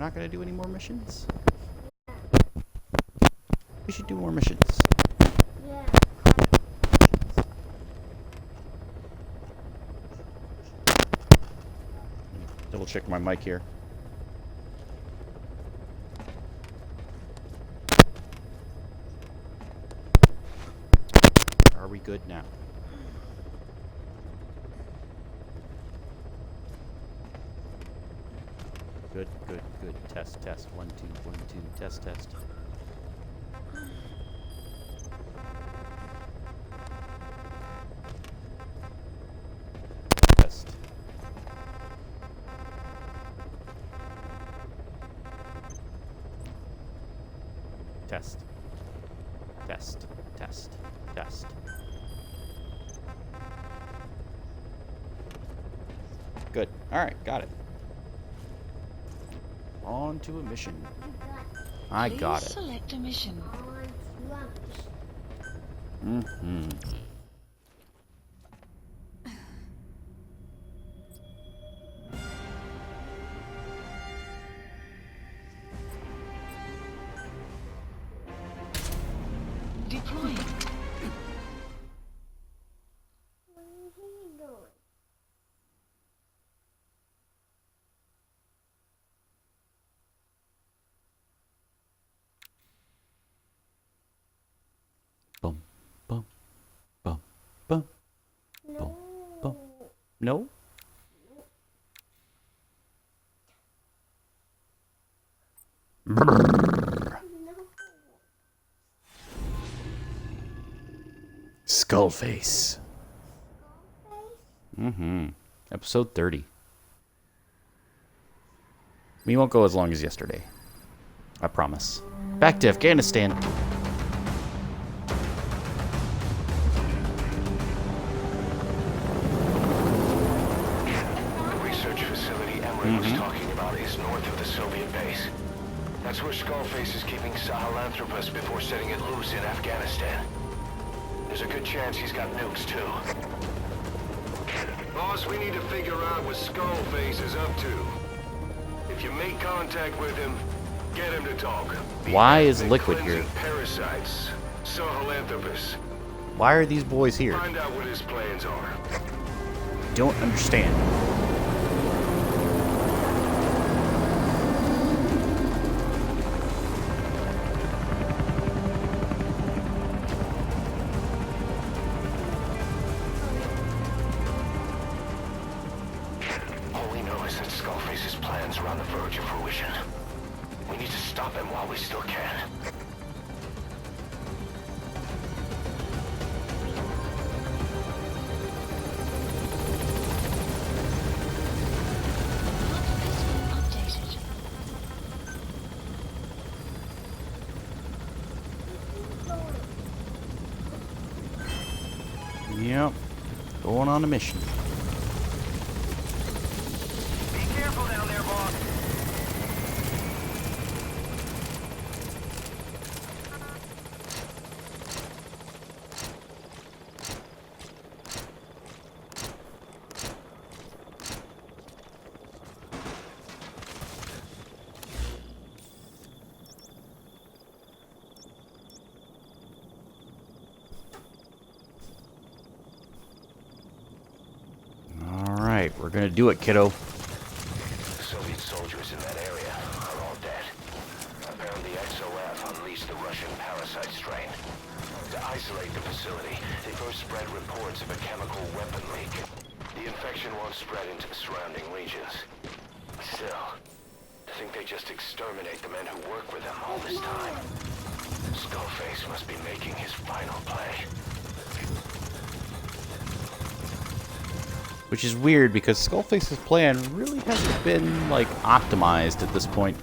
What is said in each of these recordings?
not gonna do any more missions? We should do more missions. Yeah. Double check my mic here. Are we good now? Good, good, good. Test, test. 1, 2, 1, 2. Test, test. Test. Test. Test. Test. Test. Good. Alright, got it. On to a mission. I got it. Select a mission. Mm-hmm. Deploying. Bum, bum, bum, bum, bum, bum. No? Brrr. Skullface. Mm-hmm. Episode 30. We won't go as long as yesterday. I promise. Back to Afghanistan. The research facility Emmerich was talking about is north of the Soviet base. That's where Skullface is keeping Sahelanthropus before setting it loose in Afghanistan. There's a good chance he's got nukes, too. Boss, we need to figure out what Skullface is up to. If you make contact with him, get him to talk. Why is Liquid here? Parasites, Sahelanthropus. Why are these boys here? Find out what his plans are. Don't understand. All we know is that Skullface's plans are on the verge of fruition. We need to stop him while we still can. Updated. Yep. Going on a mission. Be careful down there, boss. Alright, we're gonna do it, kiddo. The Soviet soldiers in that area are all dead. Apparently XOF unleashed the Russian parasite strain. To isolate the facility, they first spread reports of a chemical weapon leak. The infection won't spread into the surrounding regions. Still, to think they just exterminate the men who work with them all this time. Skullface must be making his final play. Which is weird because Skullface's plan really hasn't been, like, optimized at this point.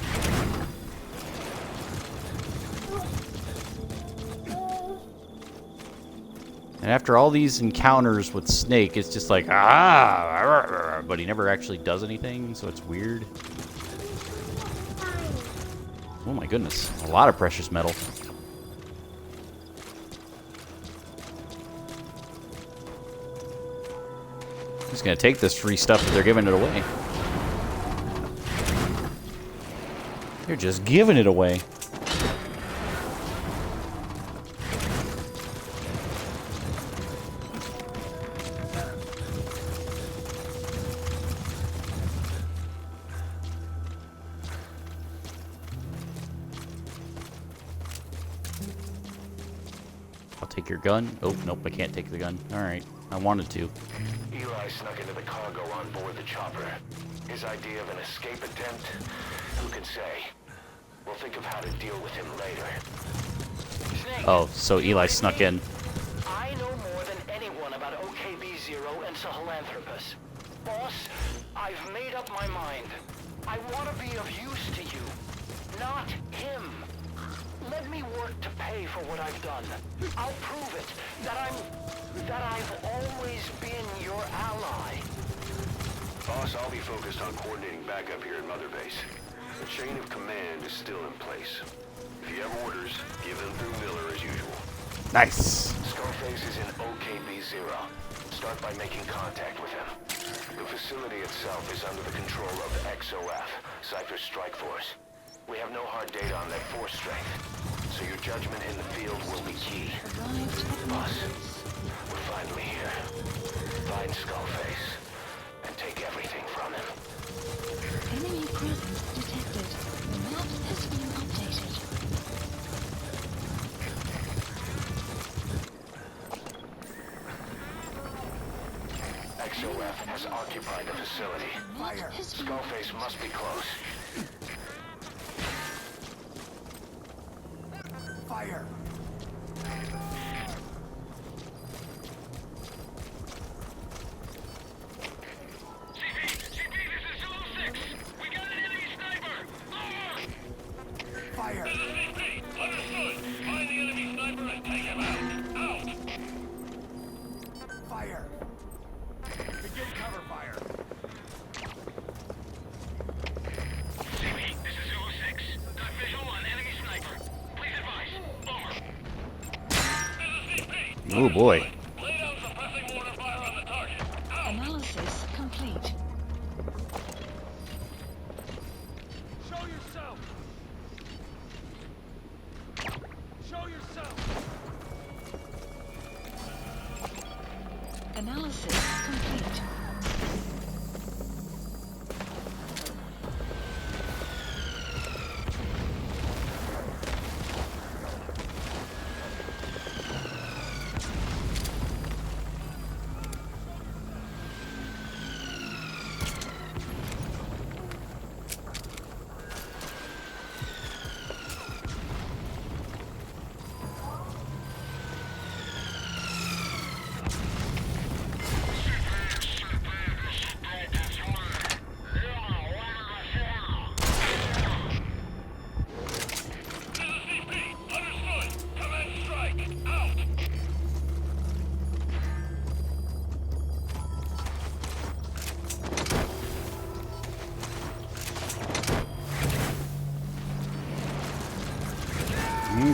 And after all these encounters with Snake, it's just like, but he never actually does anything, so it's weird. Oh my goodness, a lot of precious metal. He's gonna take this free stuff, but they're giving it away. You're just giving it away. I'll take your gun. Oh, nope, I can't take the gun. Alright, I wanted to. Eli snuck into the cargo on board the chopper. His idea of an escape attempt? Who can say? We'll think of how to deal with him later. Snake, Oh, so Eli snuck in. I know more than anyone about OKB-0 and Sahelanthropus. Boss, I've made up my mind. I want to be of use to you, not him. Let me work to pay for what I've done. I'll prove it, that I've always been your ally. Boss, I'll be focused on coordinating backup here at Mother Base. The chain of command is still in place. If you have orders, give them through Miller as usual. Nice. Scarface is in OKB-0. Start by making contact with him. The facility itself is under the control of XOF, Cypher's Strike Force. We have no hard data on their force strength, so your judgment in the field will be key. Arrived at Boss, Mother's. we're finally here. Find Skullface and take everything from him. Enemy presence detected. The map has been updated. XOF has occupied the facility. The map has been Skullface must be close. Fire! CP, this is Zulu 6. We got an enemy sniper. Fire! CP, understood. Find the enemy sniper and take him out. Out. Fire! Begin cover fire! CP, this is Zulu 6. Got visual on enemy sniper. Please advise. Over. This is CP. Oh boy. Lay down suppressing mortar fire on the target. Out. Analysis complete. Show yourself! Show yourself! Analysis complete.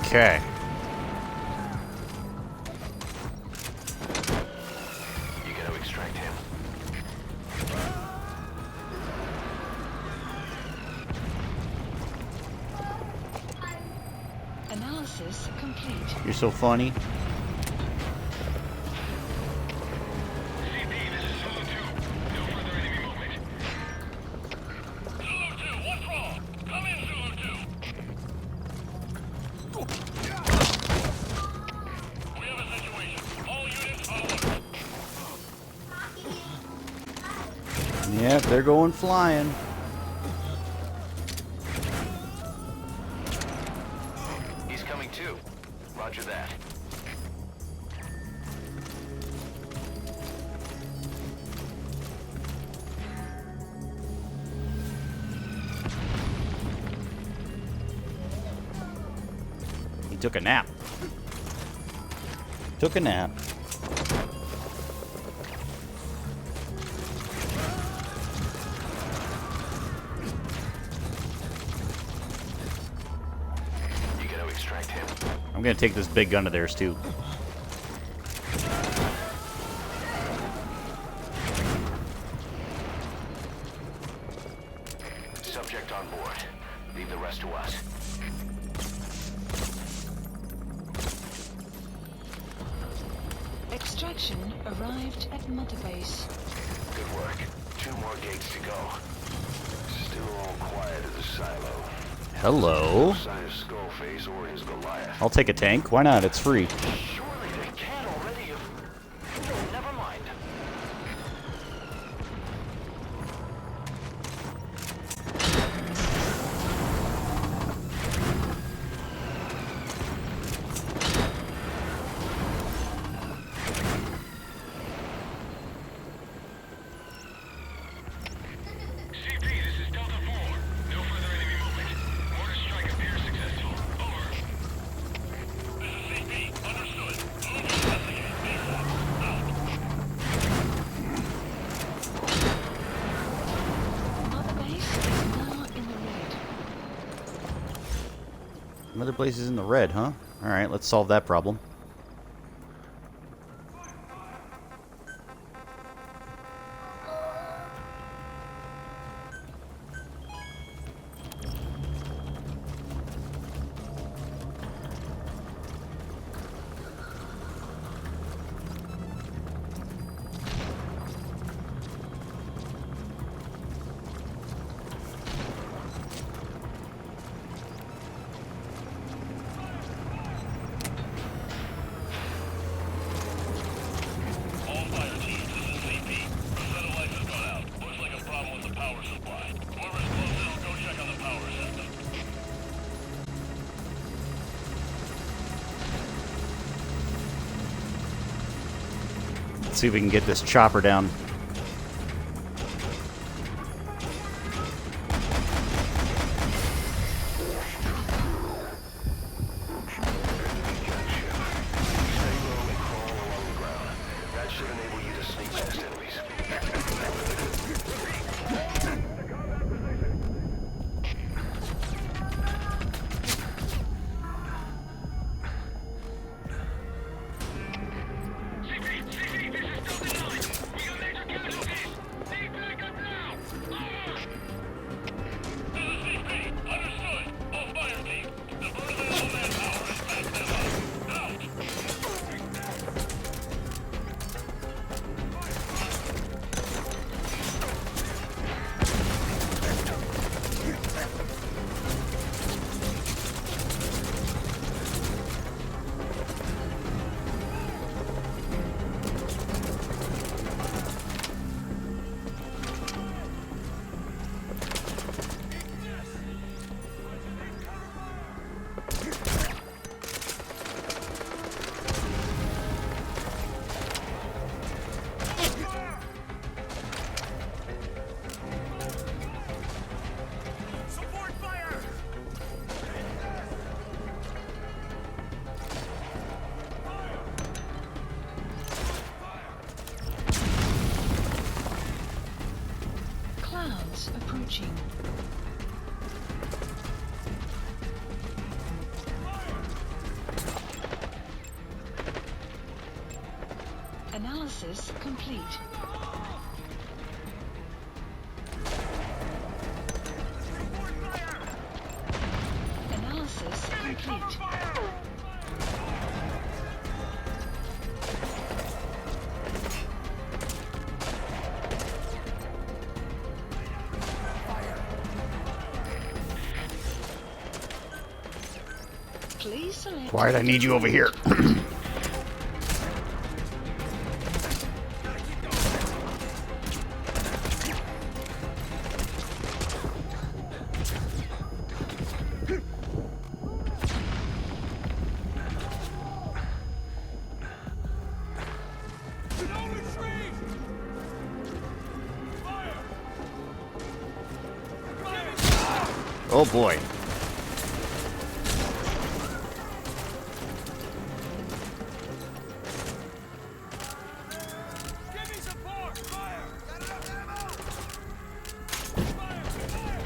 Okay. You gotta extract him. Analysis complete. You're so funny. CP, this is Zulu 2. No further enemy movement. Zulu 2, what's wrong? Come in, Zulu 2. We have a situation. All units on alert. Yep, they're going flying. He's coming too. Roger that. He took a nap. Took a nap. You gotta extract him. I'm gonna take this big gun of theirs too. Subject on board. Leave the rest to us. Extraction arrived at Mother Base. Good work. 2 more gates to go. Still all quiet at the silo. Hello. Sign of Skullface or his Goliath. I'll take a tank. Why not? It's free. Surely they can't already have... No, never mind. CP, this is Delta 4. No further enemy movement. Mortar strike appears successful. Over. This is CP. Understood. Move to investigate. ASAP. Out. Mother Base is now in the red. Another place is in the red, huh? Alright, let's solve that problem. All fire teams, this is CP. The satellite has gone out. Looks like a problem with the power supply. Whoever's closest, go check on the power system. Let's see if we can get this chopper down. Stay low and crawl along the ground. That should enable you to sneak past enemies. Understood. All fire teams, divert the man power and back them up. Out. Support fire! Clouds approaching. Analysis complete. Analysis complete. Please select. Wyatt, I need you over here. No retreat! Fire! Oh boy. Give me support! Fire! Got enough ammo! Fire! Fire!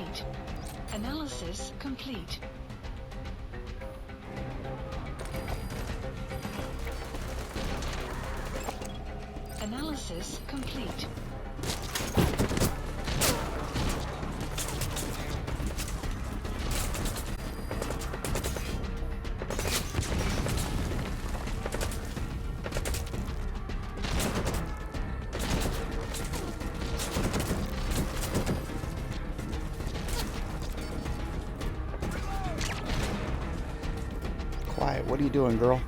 complete. Analysis complete. Analysis complete. Quiet. What are you doing, girl?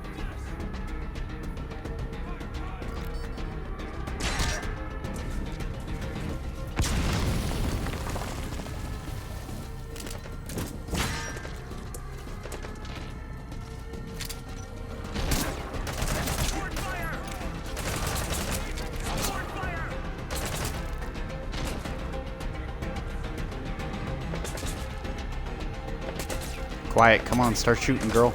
Quiet. Come on, start shooting, girl.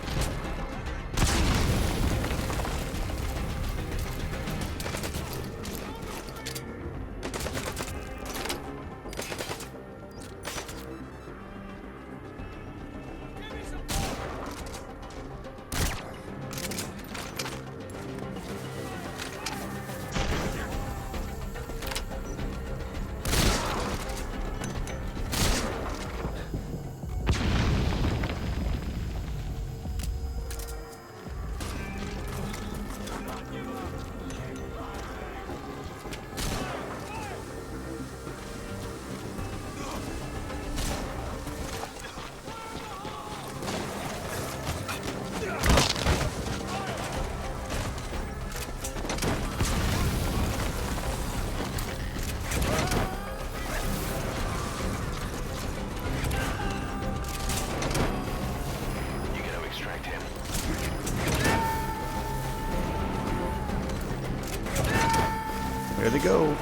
There they go.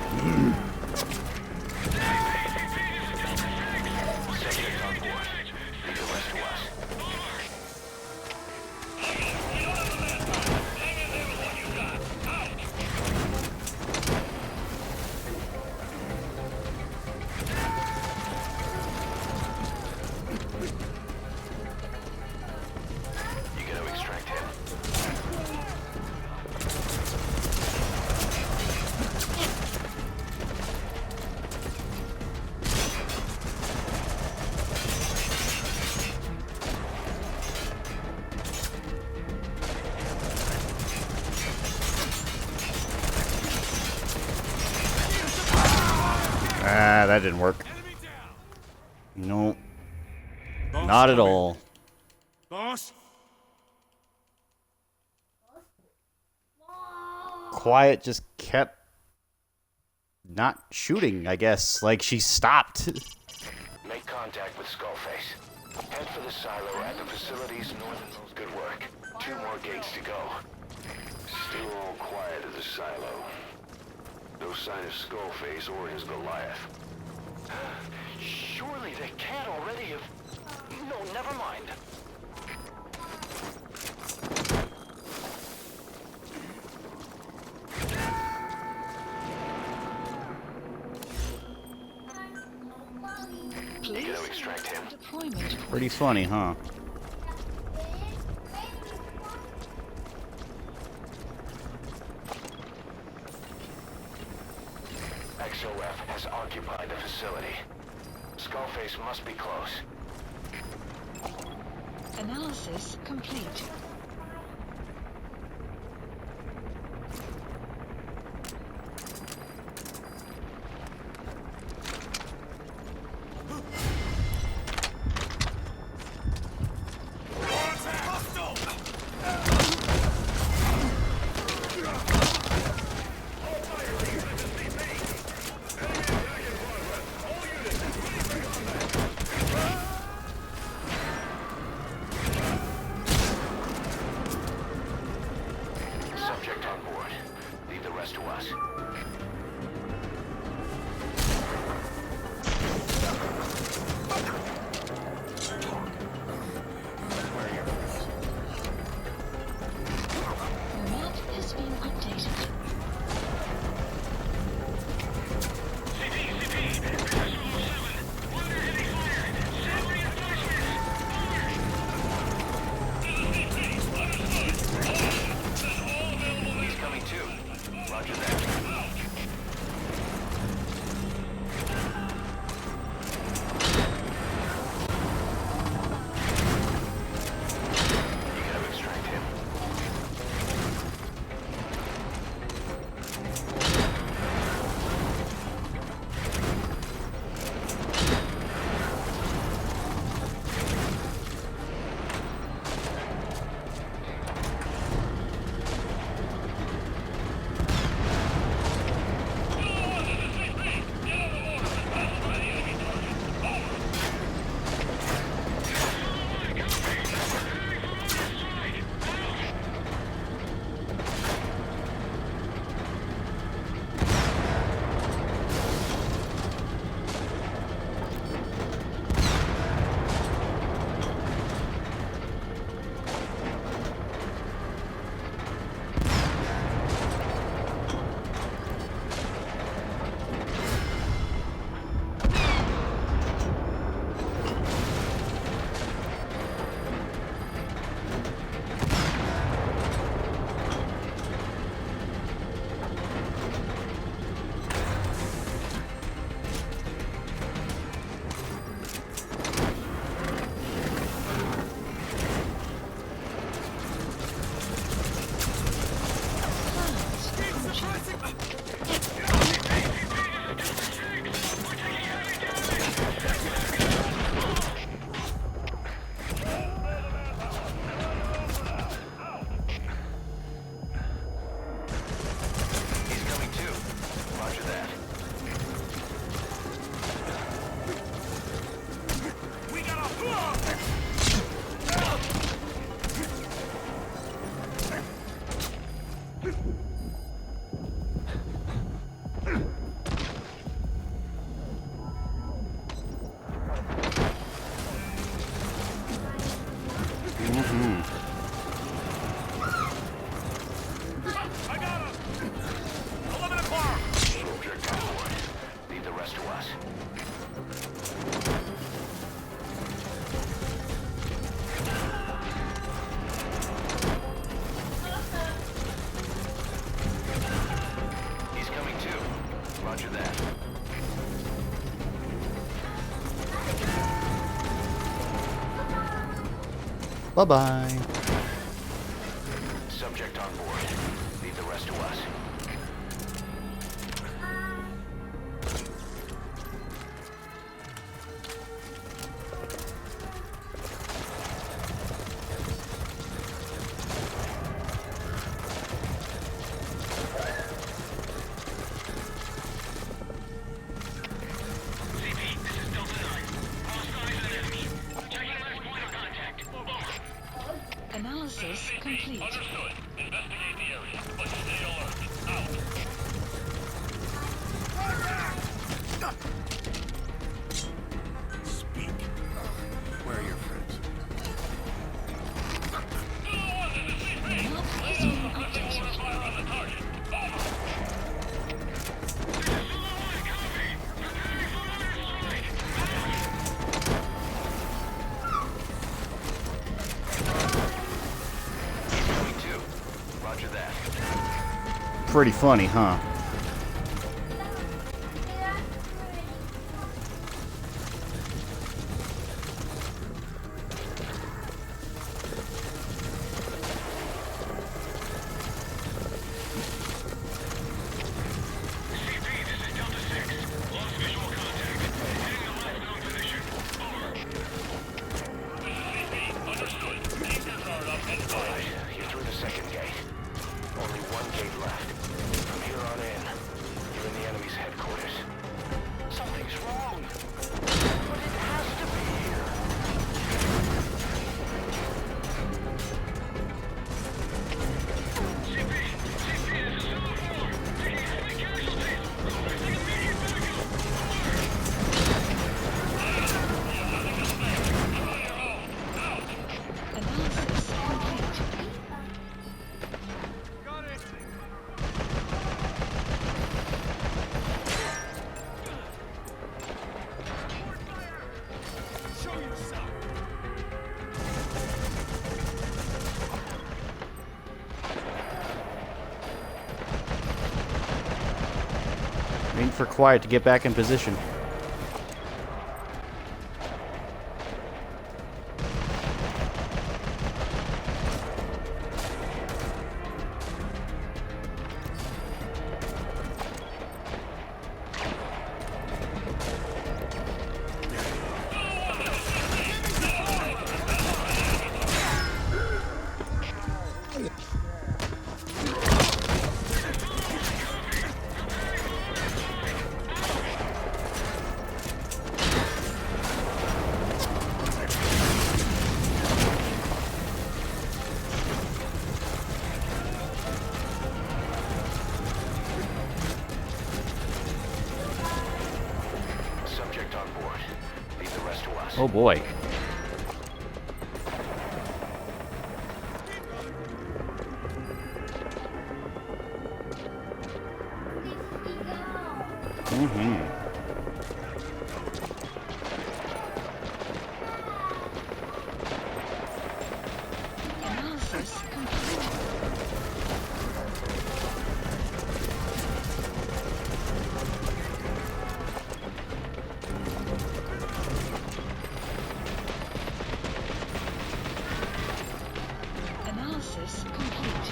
Ah, that didn't work. No. Not at all. Boss? Quiet just kept not shooting, I guess. Like, she stopped. Make contact with Skullface. Head for the silo at the facilities north of those. Good work. 2 more gates to go. Still all quiet at the silo. No sign of Skullface or his Goliath. Surely they can't already have... No, never mind. Please You gotta extract him. deployment. Pretty funny, huh? XOF has occupied the facility. Skullface must be close. Analysis complete. Bye-bye. Subject on board. Leave the rest to us. CP, this is Delta 9. Hostiles and enemy. Checking last point of contact. Over. Analysis complete. Understood. Investigate the area, but stay alert. Out. Speak. Where are your friends? Map history updated. Fire on the target. Over. This is Zulu 1, copy. Preparing for airstrike. Me too. Roger that. Pretty funny, huh? CP, this is Delta 6. Lost visual contact. Hitting the last known position. Over. This is CP. Understood. Keep your guard up and All fight. right, you're through the second gate. Only one gate left. From here on in, you're in the enemy's headquarters. Something's wrong. But it has to be here. CP, this is Zulu 4. Taking heavy casualties. Requesting immediate backup. Analysis complete. Waiting for Quiet to get back in position. Subject on board. Leave the rest to us. Oh boy. Mm-hmm. Analysis complete. Analysis complete.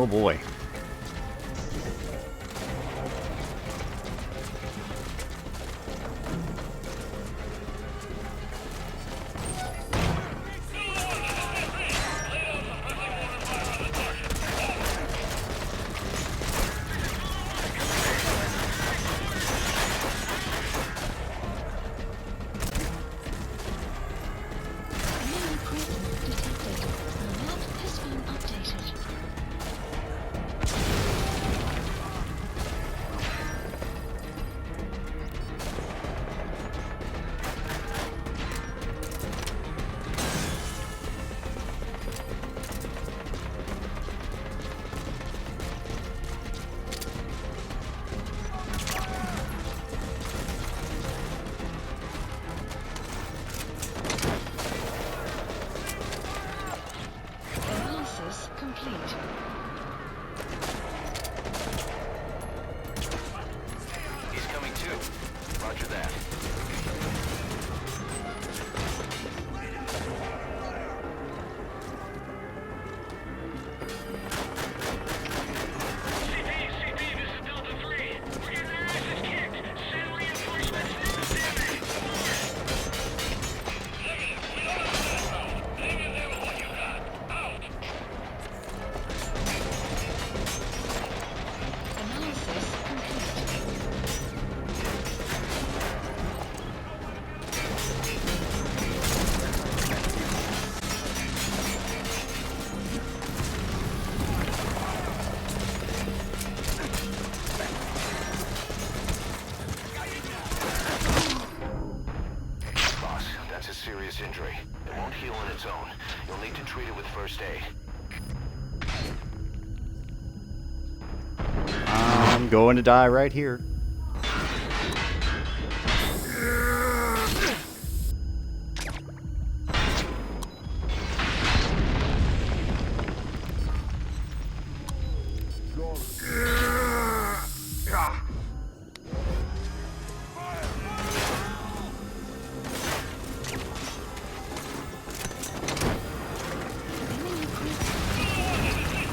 Oh boy. Enemy presence detected. The map has been updated. Analysis complete. He's coming too. Roger that. CP, this is Delta 3. We're getting our asses kicked. Send reinforcements from the city. Analysis complete. Boss, that's a serious injury. It won't heal on its own. You'll need to treat it with first aid. I'm going to die right here. Enemy presence detected.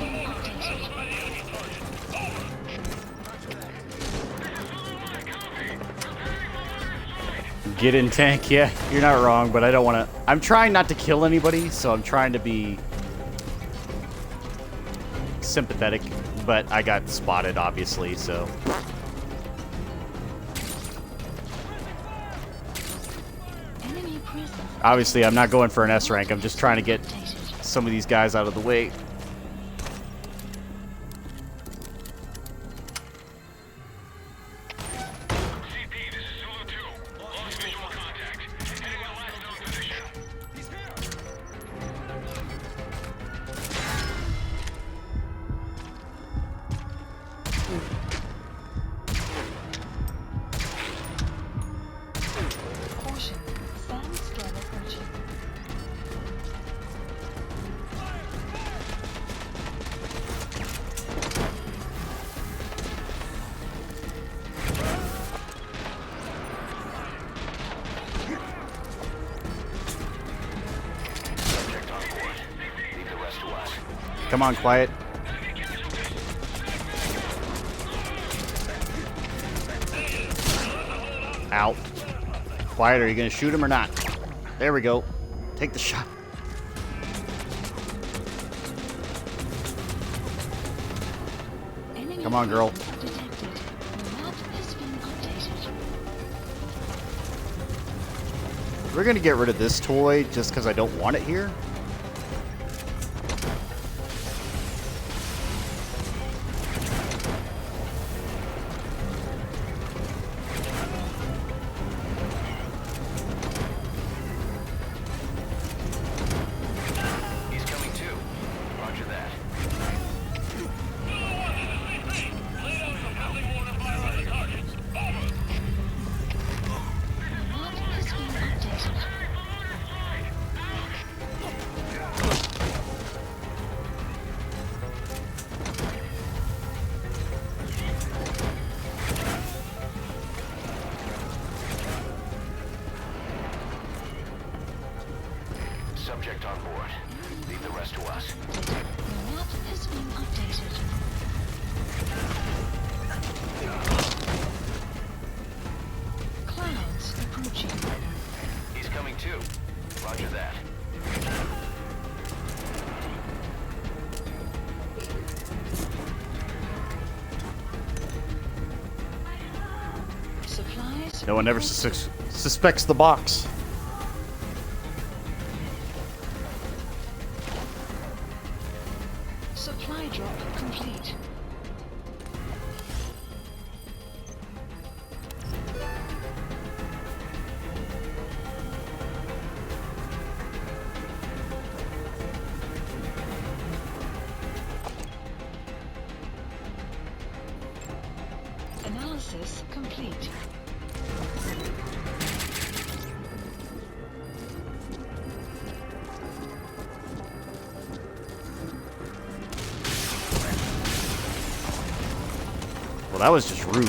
The map has been updated. Get in tank, yeah, you're not wrong, but I don't want to. I'm trying not to kill anybody, so I'm trying to be sympathetic, but I got spotted, obviously, so. Enemy presence Obviously, I'm not going for an S rank, I'm just trying to get updated. some of these guys out of the way. CP, this is Zulu 2. Lost visual contact. Heading to last known position. Caution. Sandstorm approaching. Subject on board. Leave the rest to us. Come on, quiet. Out. Quiet, are you going to shoot him or not? There we go. Take the shot. Enemy Come on, girl. presence detected. The map has been updated. We're going to get rid of this toy just because I don't want it here. He's coming too. Roger that. The map has been updated. Subject on board. Leave the rest to us. The map has been No one ever suspects the box. Supply drop complete. Analysis complete. Well, that was just rude.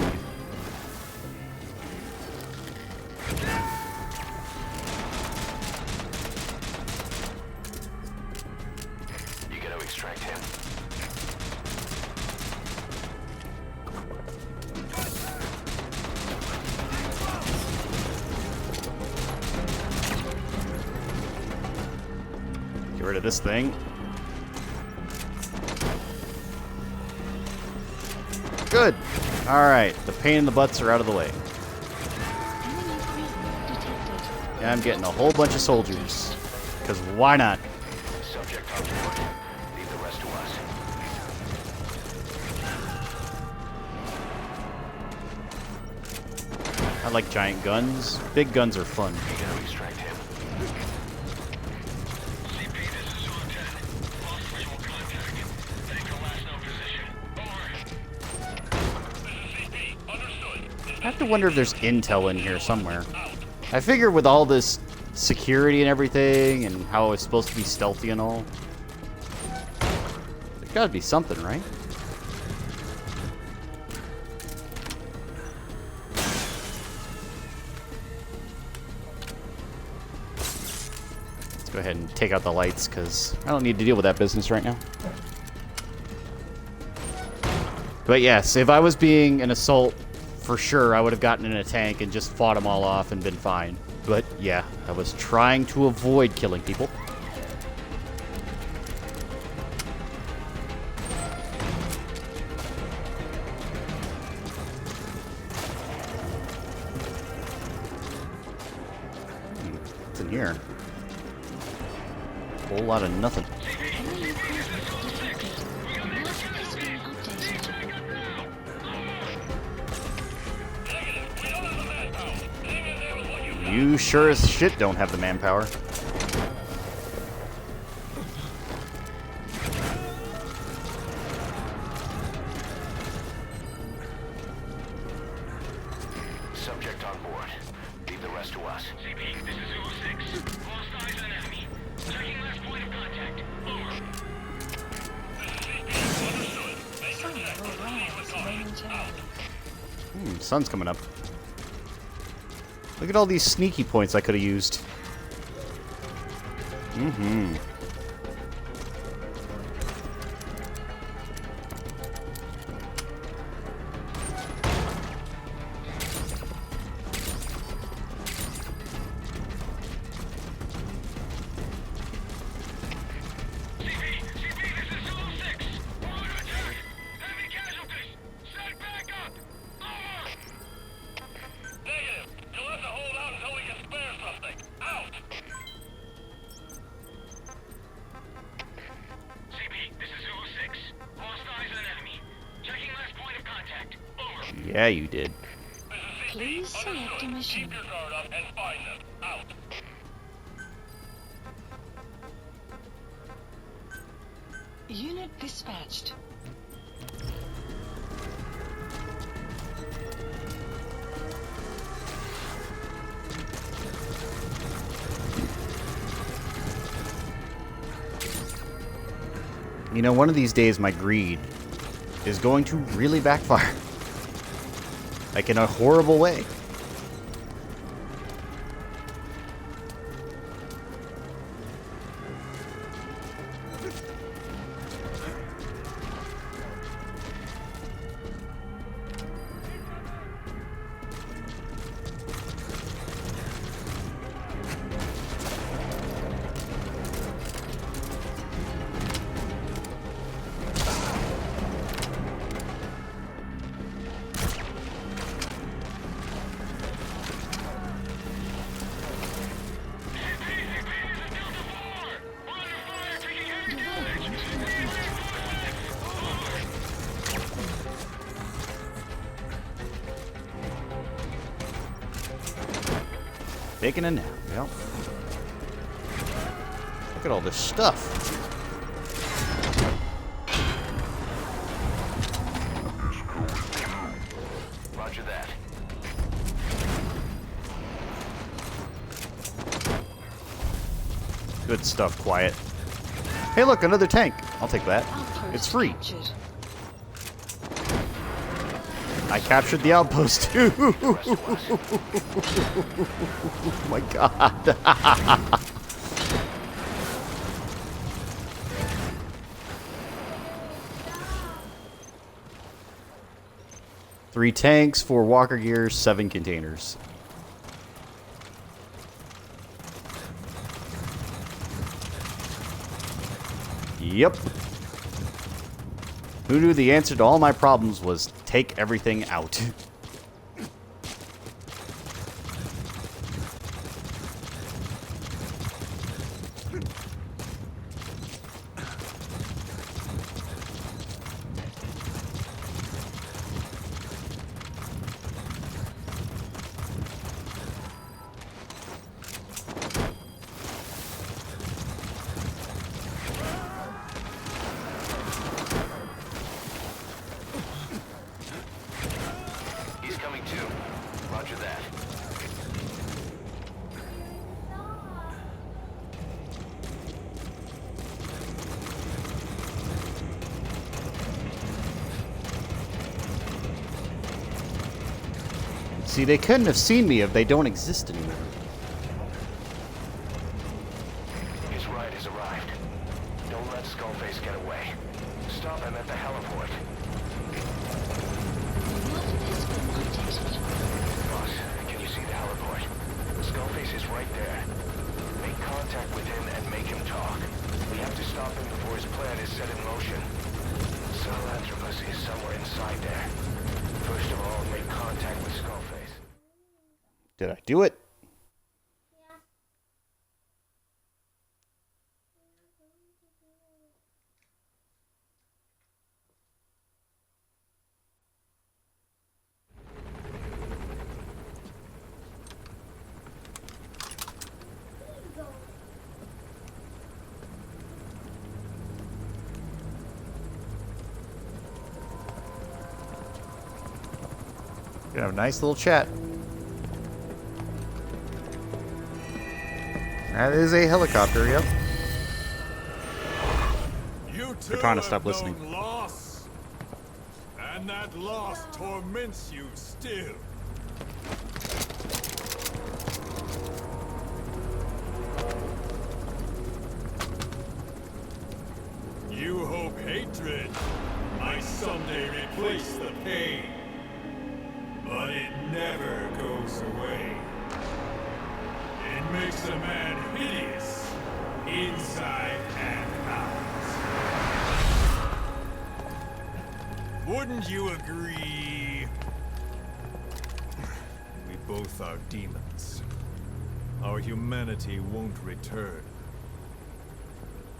You gotta extract him. Get rid of this thing. Good. Alright, the pain in the butts are out of the way. Enemy presence detected. And I'm getting a whole bunch of soldiers. Because why not? Subject on board. Leave the rest to us. I like giant guns. Big guns are fun. You gotta extract him. CP, this is Zone 10. Lost visual contact. Tango last known position. Over. This is CP. Understood. I have to wonder if there's intel in here somewhere. I figure with all this security and everything, and how it's supposed to be stealthy and all, there's gotta be something, right? Let's go ahead and take out the lights, because I don't need to deal with that business right now. But yes, if I was being an assault, for sure, I would have gotten in a tank and just fought them all off and been fine. But yeah, I was trying to avoid killing people. What's in here? A whole lot of nothing. Enemy presence detected. The map has been updated. You sure as shit don't have the manpower. Subject on board. Leave the rest to us. CP, this is Zulu 6. Lost eyes on enemy. Checking last point of contact. Over. This is CP. Understood. Sun will rise momentarily. Sun's coming up. Look at all these sneaky points I could have used. CP, this is Zulu 6. We're under attack. Enemy casualties. Send back up. Over. Negative. You'll have to hold out until we can spare something. Out. CP, this is Zulu 6. Lost eyes on enemy. Checking last point of contact. Over. Yeah, you did. This is CP. Please select a Understood. mission. Keep your guard up and find them. Out. Unit dispatched. You know, one of these days my greed is going to really backfire. Like in a horrible way. Taking a nap, yep. Look at all this stuff. Roger that. Good stuff, Quiet. Hey, look, another tank. I'll take that. Outpost It's free. captured. I captured the outpost too. Oh my god. 3 tanks, 4 walker gears, 7 containers. Yep. Who knew the answer to all my problems was take everything out? He's coming too. Roger that. See, they couldn't have seen me if they don't exist anymore. His ride has arrived. Don't let Skullface get away. Stop him at the heliport. Boss, can you see the heliport? Skullface is right there. Make contact with him and make him talk. We have to stop him before his plan is set in motion. Sahelanthropus is somewhere inside there. First of all, make contact with Skullface. Did I do it? Gonna have a nice little chat. That is a helicopter, yep. You They're trying to stop listening. Loss, and that loss torments you still. You hope hatred might someday replace the pain, but it never goes away. It makes a man hideous, inside and out. Wouldn't you agree? We both are demons. Our humanity won't return.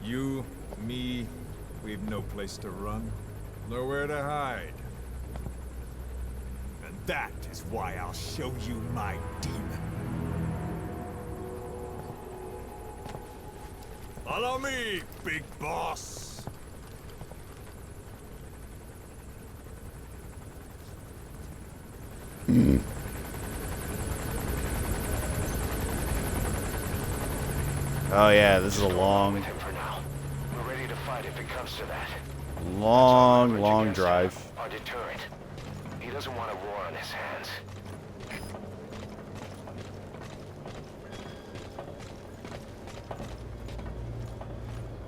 You, me, we've no place to run, nowhere to hide. And that is why I'll show you my demon. Follow me, big boss. Oh yeah, this is a long, With him for now. We're ready to fight if it comes to that. long, Leverage long against drive. him, our deterrent. He doesn't want a war on his hands.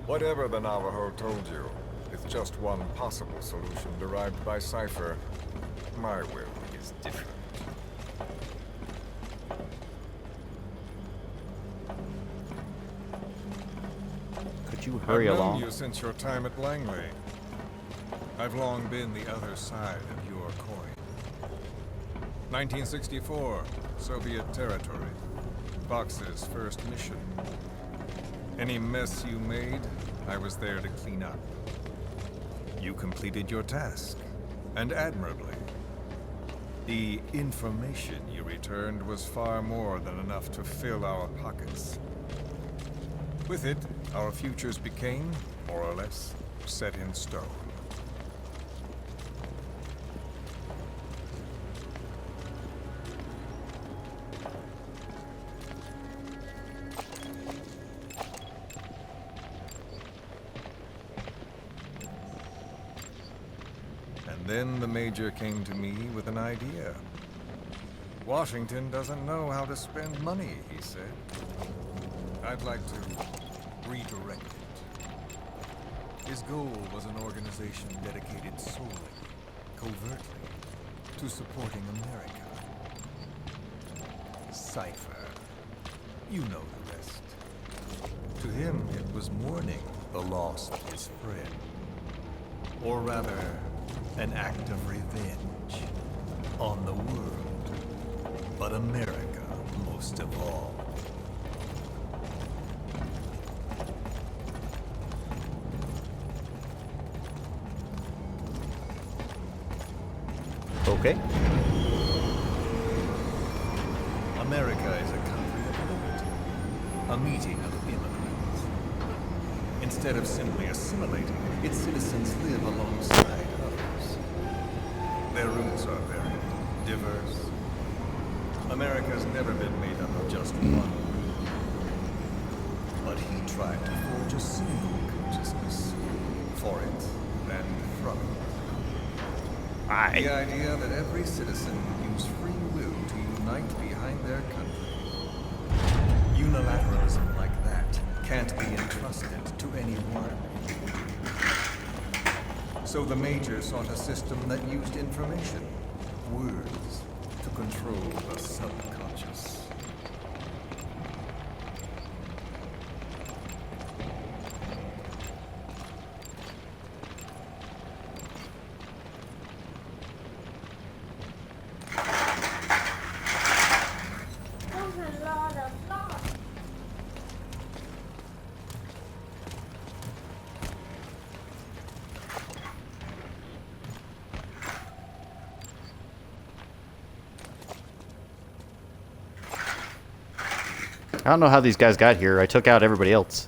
Whatever the Navajo told you, it's just one possible solution derived by Cypher. My will is different. Could you hurry I've known along? you since your time at Langley. I've long been the other side of your coin. 1964, Soviet territory. Fox's first mission. Any mess you made, I was there to clean up. You completed your task, and admirably. The information you returned was far more than enough to fill our pockets. With it, our futures became, more or less, set in stone. And then the Major came to me with an idea. Washington doesn't know how to spend money, he said. I'd like to redirect it. His goal was an organization dedicated solely, covertly, to supporting America. Cypher. You know the rest. To him, it was mourning the loss of his friend. Or rather, an act of revenge on the world, but America most of all. Okay. America is a country of liberty, a meeting of immigrants. Instead of simply assimilating, its citizens live alongside others. Their roots are very diverse. America's never been made up of just one group. But he tried to forge a single consciousness for it and from it. The idea that every citizen would use free will to unite behind their country. Unilateralism like that can't be entrusted to anyone. So the Major sought a system that used information, words, to control the subconscious. I don't know how these guys got here. I took out everybody else.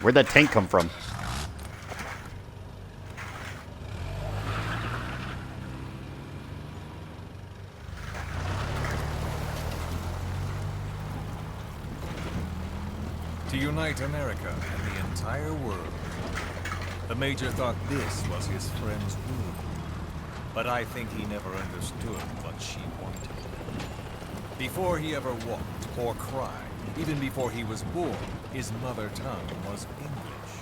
Where'd that tank come from? To unite America and the entire world. The Major thought this was his friend's rule. But I think he never understood what she wanted. Before he ever walked or cried, even before he was born, his mother tongue was English.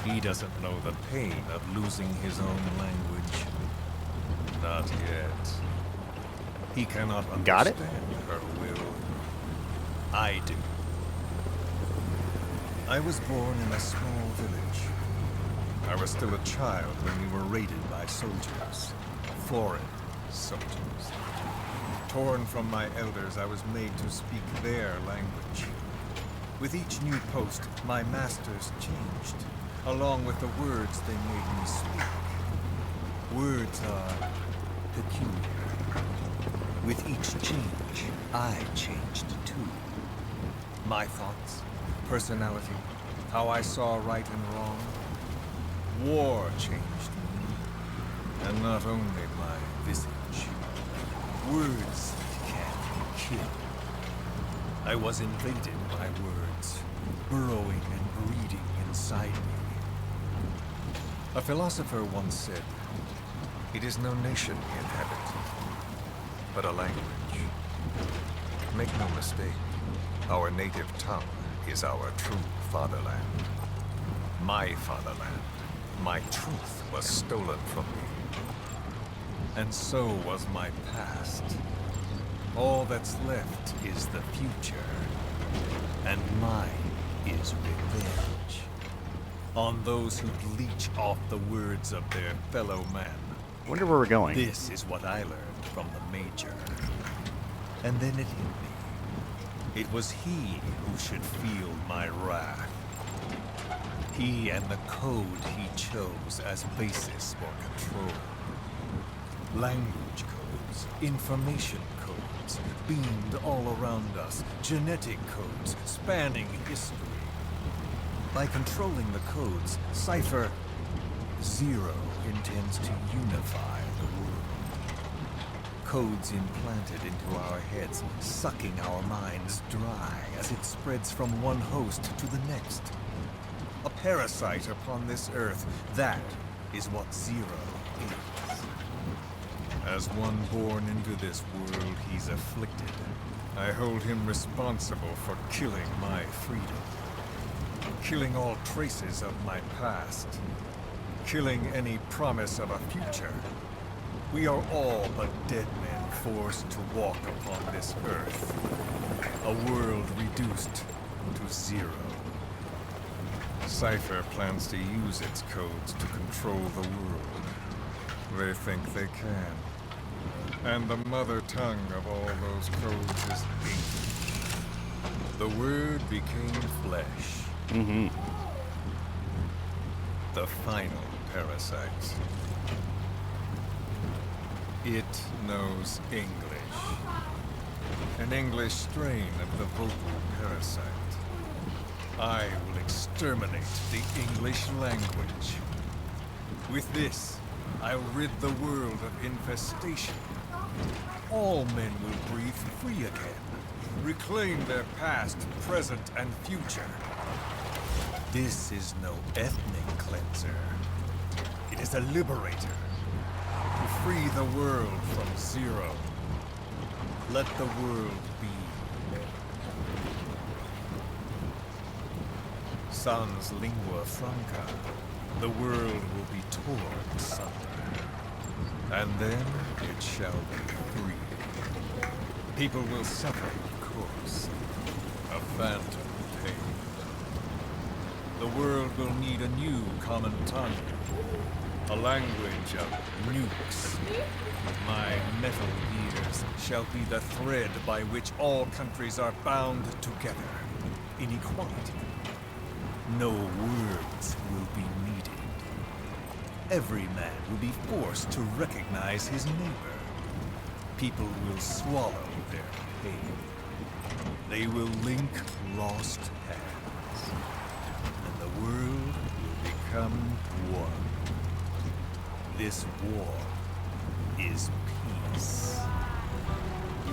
He doesn't know the pain of losing his own language. Not yet. He cannot Got it? understand her will. I do. I was born in a small village. I was still a child when we were raided by soldiers. Foreign soldiers. Torn from my elders, I was made to speak their language. With each new post, my masters changed, along with the words they made me speak. Words are peculiar. With each change, I changed too. My thoughts, personality, how I saw right and wrong. War changed me, and not only my visage. Words can kill. I was invaded by words, burrowing and breeding inside me. A philosopher once said, "It is no nation we inhabit, but a language." Make no mistake, our native tongue is our true fatherland. My fatherland, my truth was stolen from me. And so was my past. All that's left is the future. And mine is revenge. On those who leech off the words of their fellow man. Wonder where we're going. This is what I learned from the Major. And then it hit me. It was he who should feel my wrath. He and the code he chose as basis for control. Language code. codes, information codes, beamed all around us, genetic codes spanning history. By controlling the codes, Cypher Zero intends to unify the world. Codes implanted into our heads, sucking our minds dry as it spreads from one host to the next. A parasite upon this earth, that is what Zero is. As one born into this world he's afflicted, I hold him responsible for killing my freedom. Killing all traces of my past. Killing any promise of a future. We are all but dead men forced to walk upon this earth. A world reduced to zero. Cypher plans to use its codes to control the world. They think they can. And the mother tongue of all those codes is English. The word became flesh. Mm-hmm. The final parasite. It knows English. An English strain of the vocal parasite. I will exterminate the English language. With this, I'll rid the world of infestation. All men will breathe free again, reclaim their past, present, and future. This is no ethnic cleanser. It is a liberator. To free the world from Zero. Let the world be. Sans lingua franca, the world will be torn asunder. And then it shall be free. People will suffer, of course. A phantom pain. The world will need a new common tongue. A language of nukes. My metal gears shall be the thread by which all countries are bound together. In equality. No words will be needed. Every man will be forced to recognize his neighbor. People will swallow their pain. They will link lost hands. And the world will become one. This war is peace.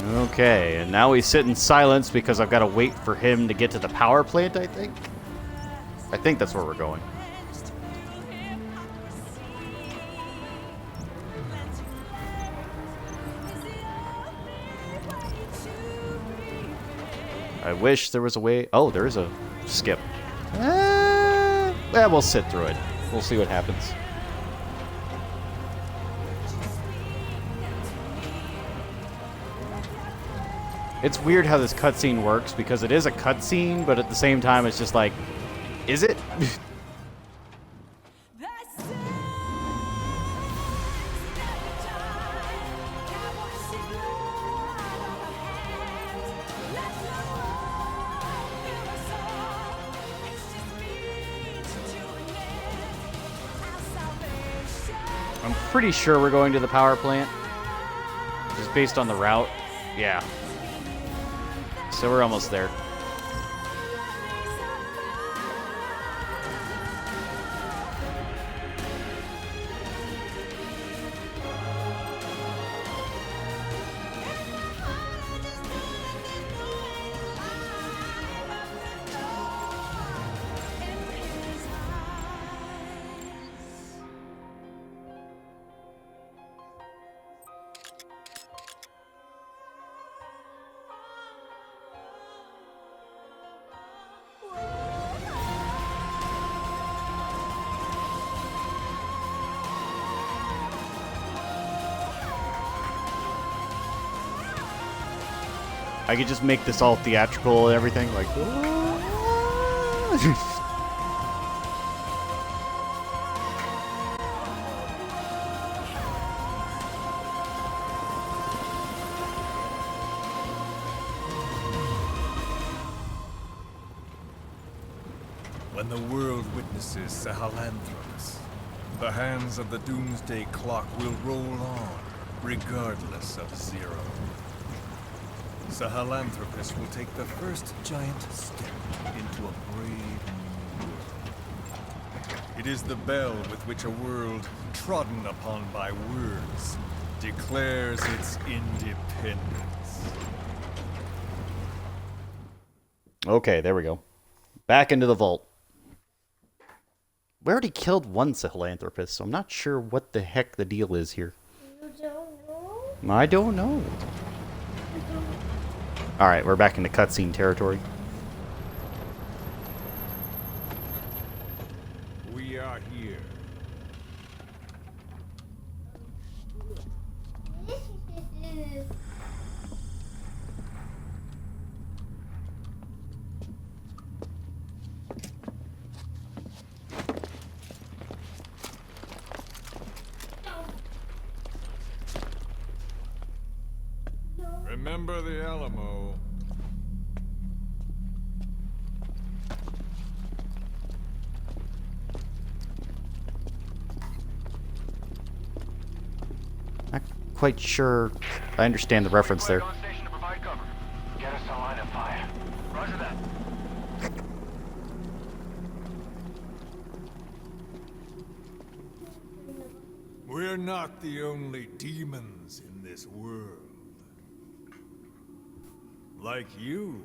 Okay, and now we sit in silence because I've got to wait for him to get to the power plant, I think. I think that's where we're going. I wish there was a way. Oh, there is a skip. We'll sit through it. We'll see what happens. It's weird how this cutscene works because it is a cutscene, but at the same time, it's just like, is it? I'm pretty sure we're going to the power plant. Just based on the route. Yeah. So we're almost there. I could just make this all theatrical and everything, like. When the world witnesses Sahelanthropus, the hands of the doomsday clock will roll on, regardless of Zero. Sahelanthropus will take the first giant step into a brave new world. It is the bell with which a world trodden upon by words declares its independence. Okay, there we go. Back into the vault. We already killed one Sahelanthropus, so I'm not sure what the heck the deal is here. You don't know? I don't know. Alright, we're back into cutscene territory. We are here. This is... Remember the Alamo. Not quite sure I understand the reference there. On station to provide cover. Get us a line of fire. Roger that. We're not the only demons in this world. Like you,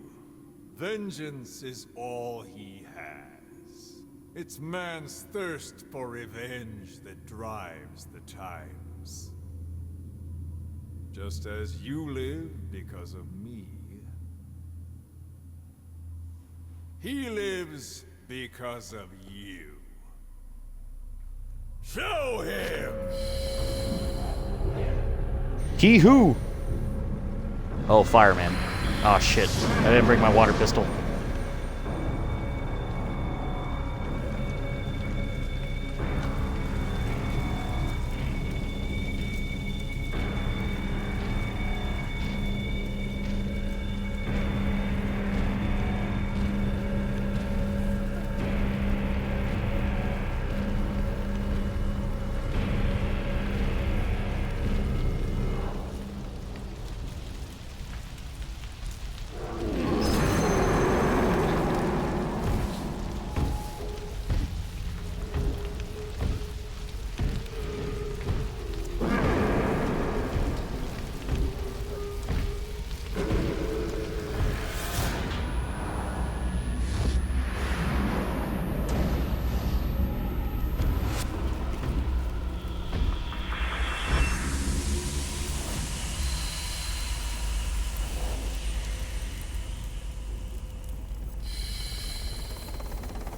vengeance is all he has. It's man's thirst for revenge that drives the times. Just as you live because of me, he lives because of you. Show him! He who? Oh, fireman. Oh shit. I didn't bring my water pistol.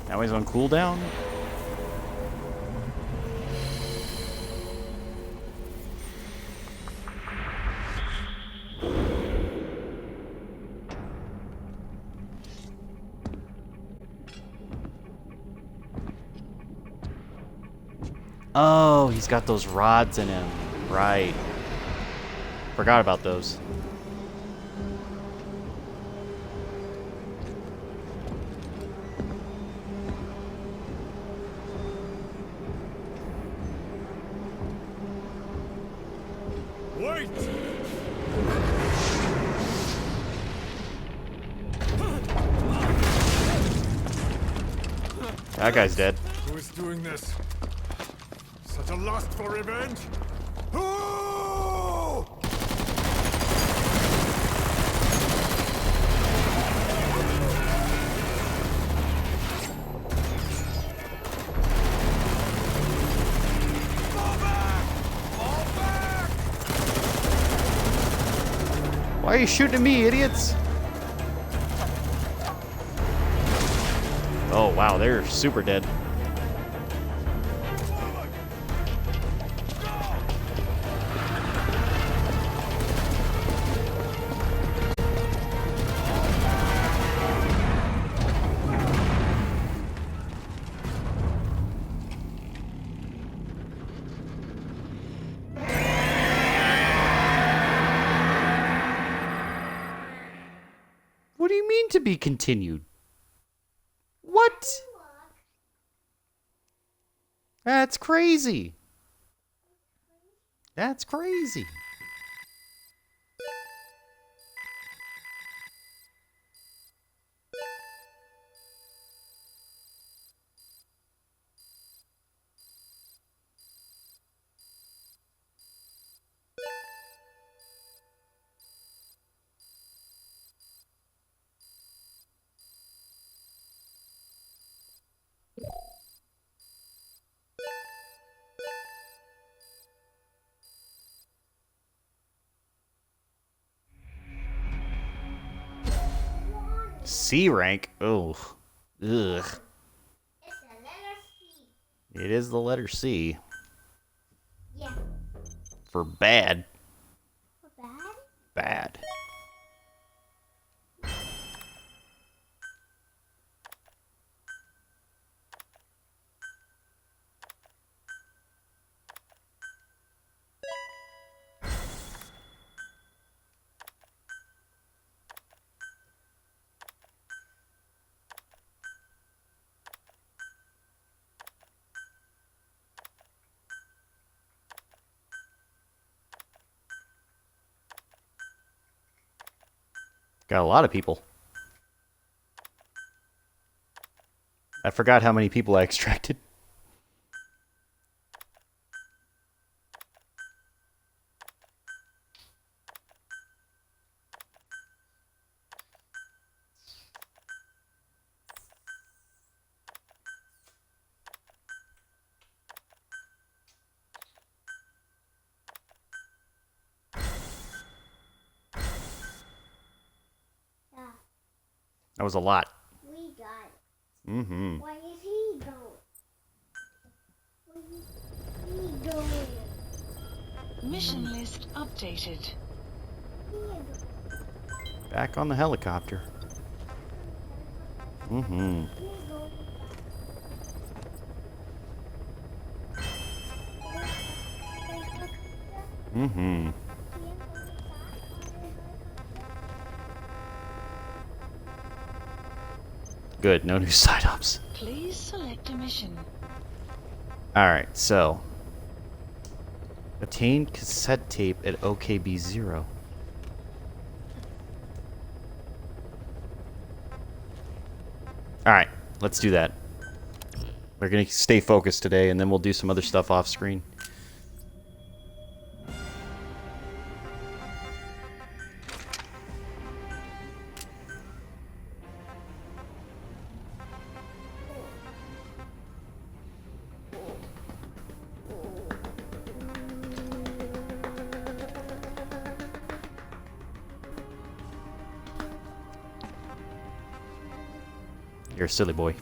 Now he's on cooldown. Oh, he's got those rods in him. Right. Forgot about those. Wait! That guy's dead. Who is doing this? Such a lust for revenge? Who? Fall back! Fall back! Why are you shooting at me, idiots? Oh, wow, they're super dead. What do you mean to be continued? What? That's crazy. That's crazy. C rank? Oh. Ugh. It's a letter C. It is the letter C. Yeah. For bad. For bad? Bad. Got a lot of people. I forgot how many people I extracted. Yeah. That was a lot. We got it. Mm-hmm. Why is he going? Where is he going? Mission list updated. He going. Back on the helicopter. Mm-hmm. He going back. Mm-hmm. Good, no new side ops. Please select a mission. Alright, so. Obtain cassette tape at OKB0. Alright, let's do that. We're gonna stay focused today, and then we'll do some other stuff off screen. You're a silly boy.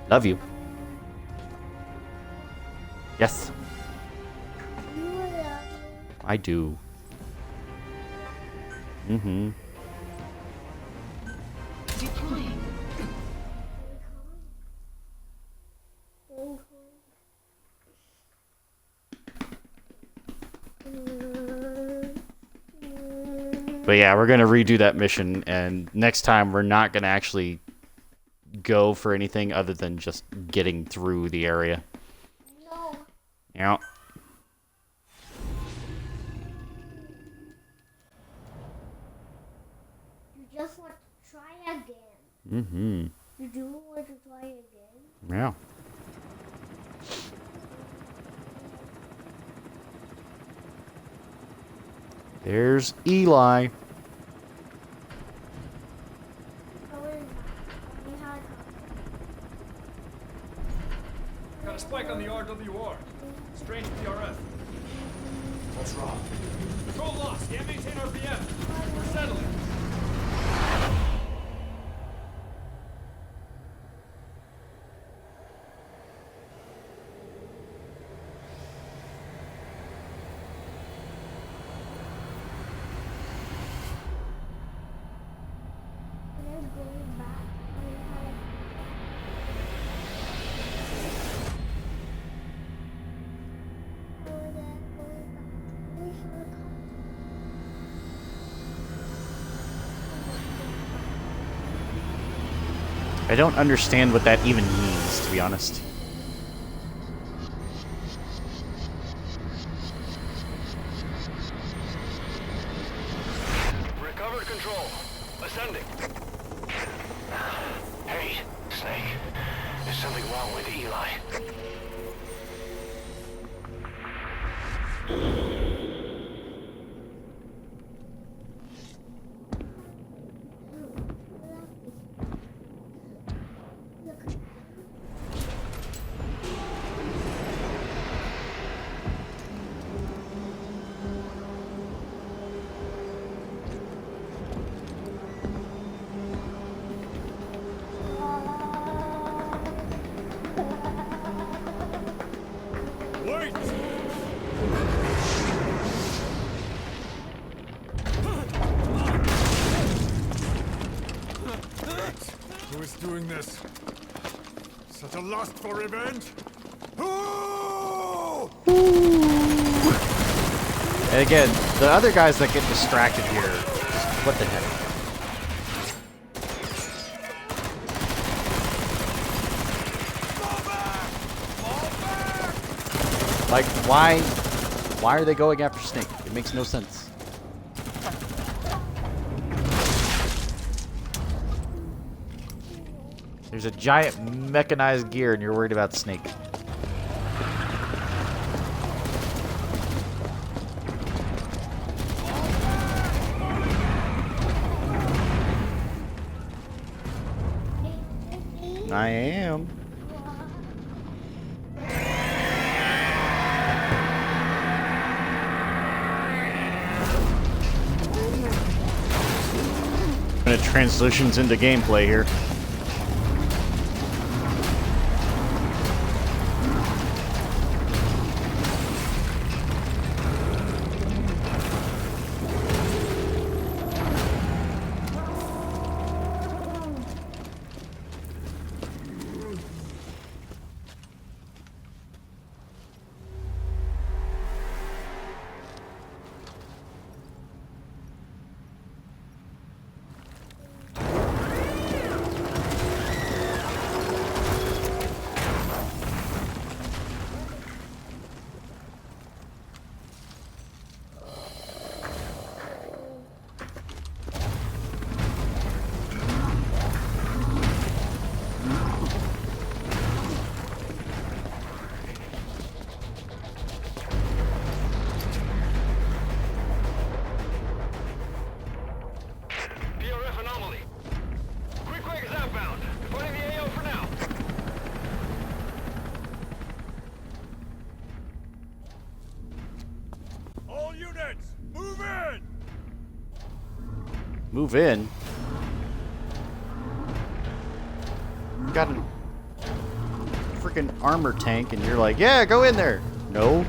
Love you. Yes, You love me. I do. Mm-hmm. Deploying. But yeah, we're gonna redo that mission, and next time we're not gonna actually go for anything other than just getting through the area. No. Yeah. You just want to try again. Mm-hmm. You do want to try again? Yeah. There's Eli. Got a spike on the RWR. Strange PRF. What's wrong? Control lost. Can't maintain RPM. We're settling. I don't understand what that even means, to be honest. Recovered control. Ascending. Hey, Snake. There's something wrong with Eli. doing this? Such a lust for revenge? Ooh! And again, the other guys that get distracted here, just, what the heck? Like, why are they going after Snake? It makes no sense. There's a giant mechanized gear and you're worried about Snake. I am. And it transitions into gameplay here. PRF anomaly. Quick is outbound. Reporting the AO for now. All units, move in! Move in. You got a freaking armor tank and you're like, yeah, go in there. No.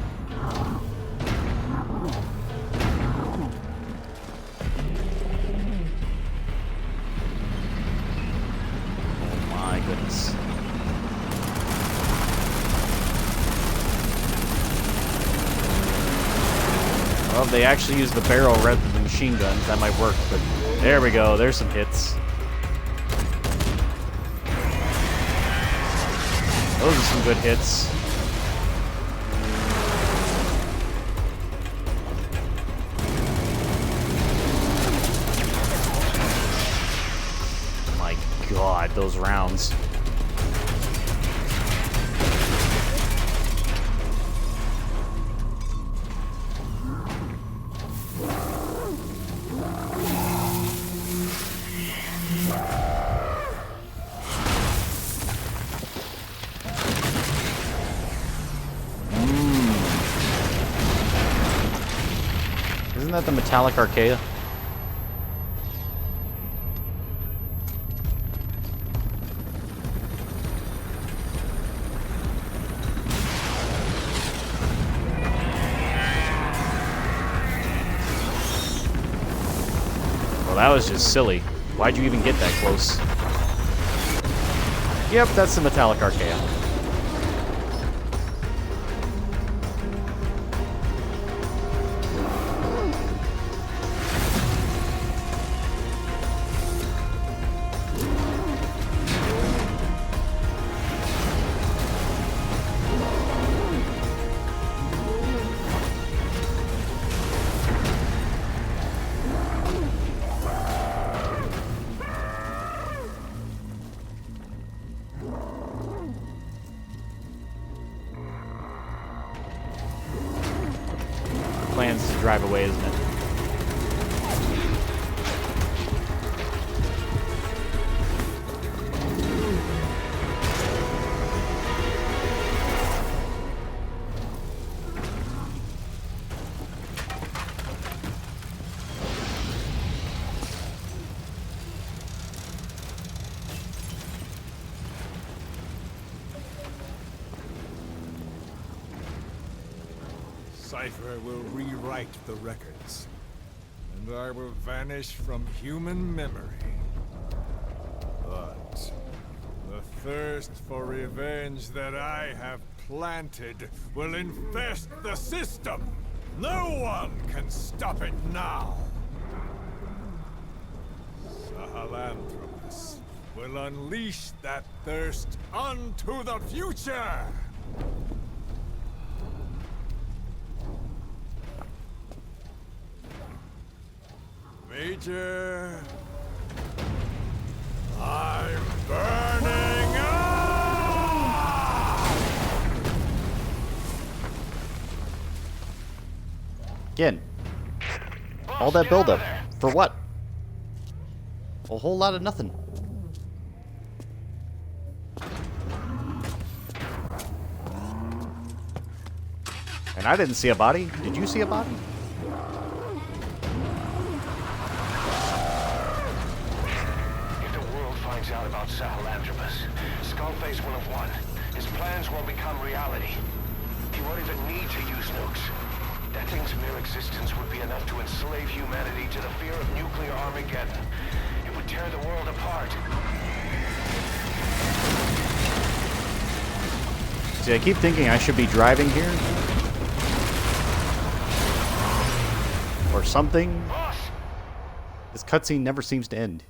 Oh my goodness. Well, if they actually use the barrel rather than machine guns, that might work, but there we go. There's some hits. Those are some good hits. My God, those rounds. Isn't that the metallic Archaea? Well, that was just silly. Why'd you even get that close? Yep, that's the metallic Archaea. Plans to drive away, isn't it? Cypher will rewrite the records, and I will vanish from human memory. But thirst for revenge that I have planted will infest the system. No one can stop it now. Sahelanthropus will unleash that thirst onto the future. Major, I'm burning up! Again, Boss, all that get buildup. out of there. For what? A whole lot of nothing. And I didn't see a body. Did you see a body? If the world finds out about Sahelanthropus, Skullface will have won. His plans will become reality. He won't even need to use nukes. That thing's mere existence would be enough to enslave humanity to the fear of nuclear Armageddon. It would tear the world apart. See, I keep thinking I should be driving here. Or something. Boss, This cutscene never seems to end.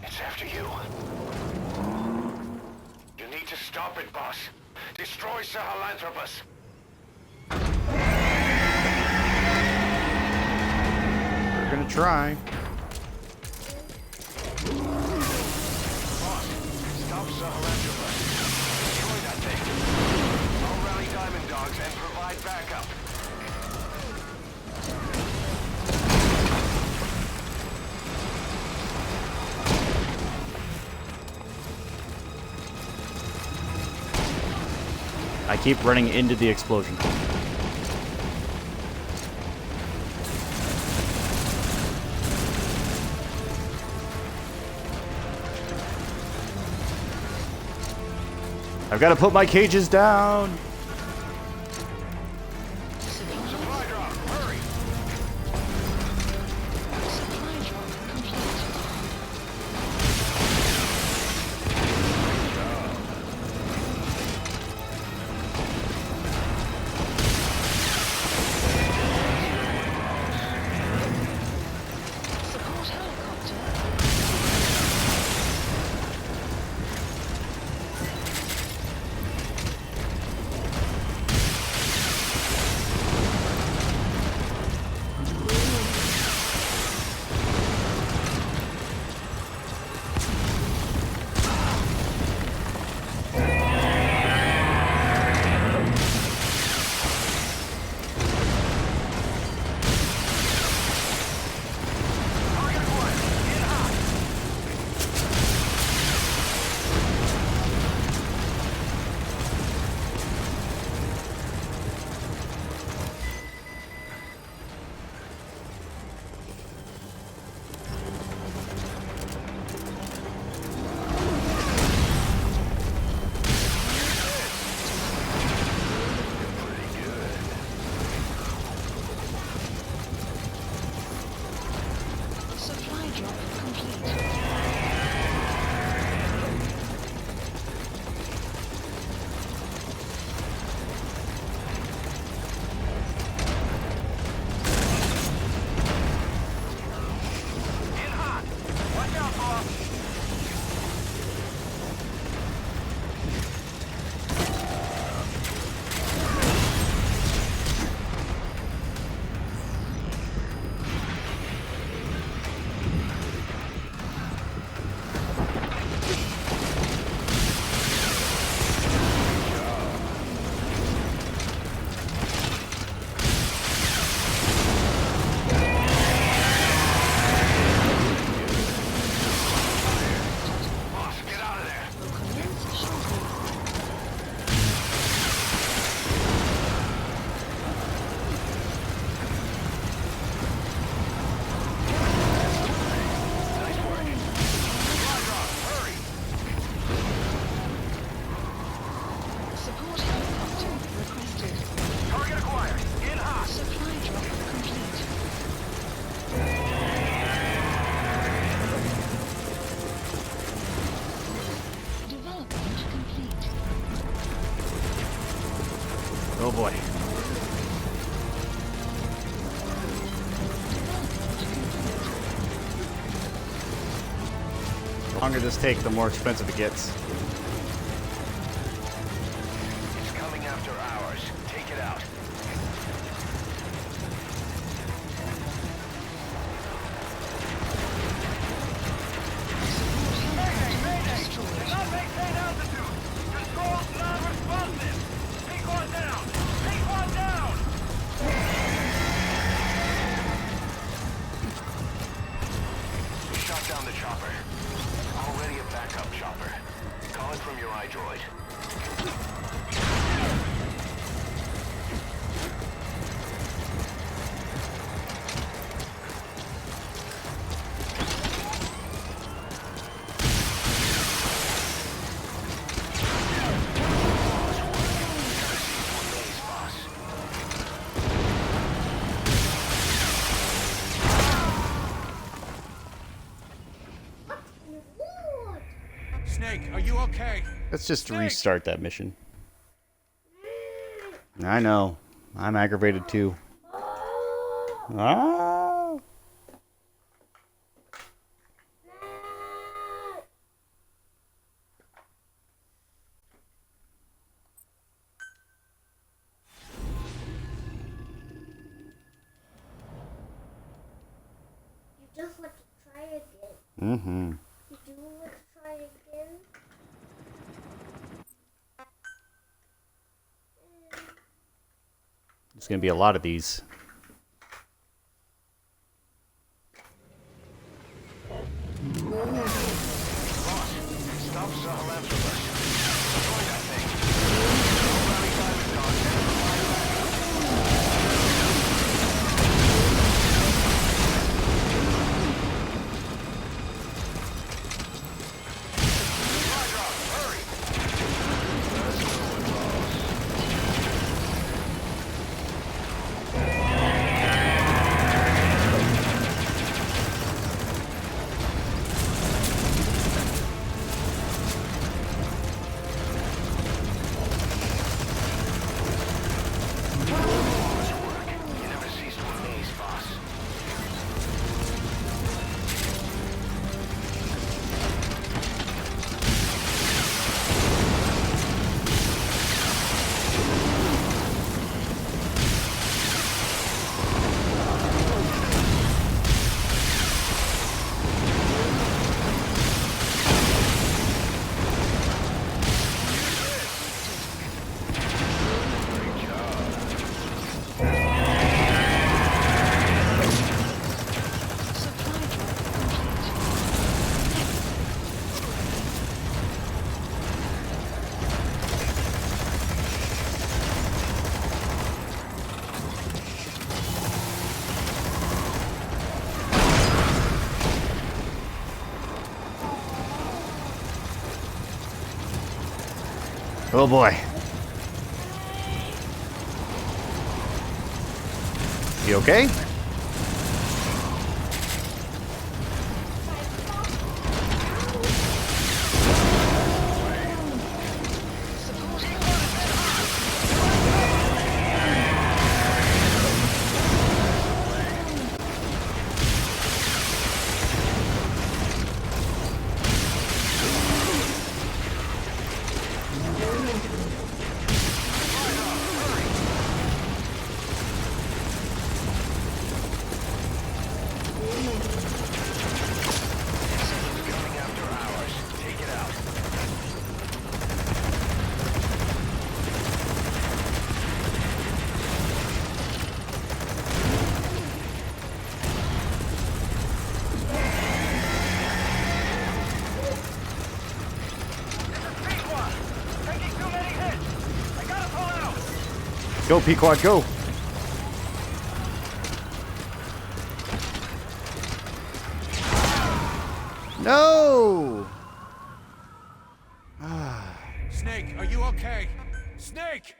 It's after you. You need to stop it, boss. Destroy Sahelanthropus. We're gonna try. Boss, stop Sahelanthropus. Destroy that thing. I'll rally Diamond Dogs and provide backup. I keep running into the explosion. I've got to put my cages down. Supply drop, hurry! Supply drop complete. Support helicopter. boy. The longer this takes, the more expensive it gets. It's coming after ours. Take it out. Cannot maintain altitude. Controls non-responsive. Take one down. Take one down. We shot down the chopper. Already a backup chopper. Call it from your iDroid. Lord. Snake, are you okay? Let's just restart that mission. I know. I'm aggravated too. Ah! You just want to try again. Mm-hmm. You do want to try again. There's gonna be a lot of these. Stop Sahelanthropus. Destroy that thing. No rally time is done. Hurry! Let's go, boss. You never cease to amaze, boss. Great job. Supply drop complete. Oh boy. You okay? Coming after ours. Take it out. Pequod, taking too many hits. I gotta pull out. Go, Pequod, go! No! Snake, are you okay? Snake!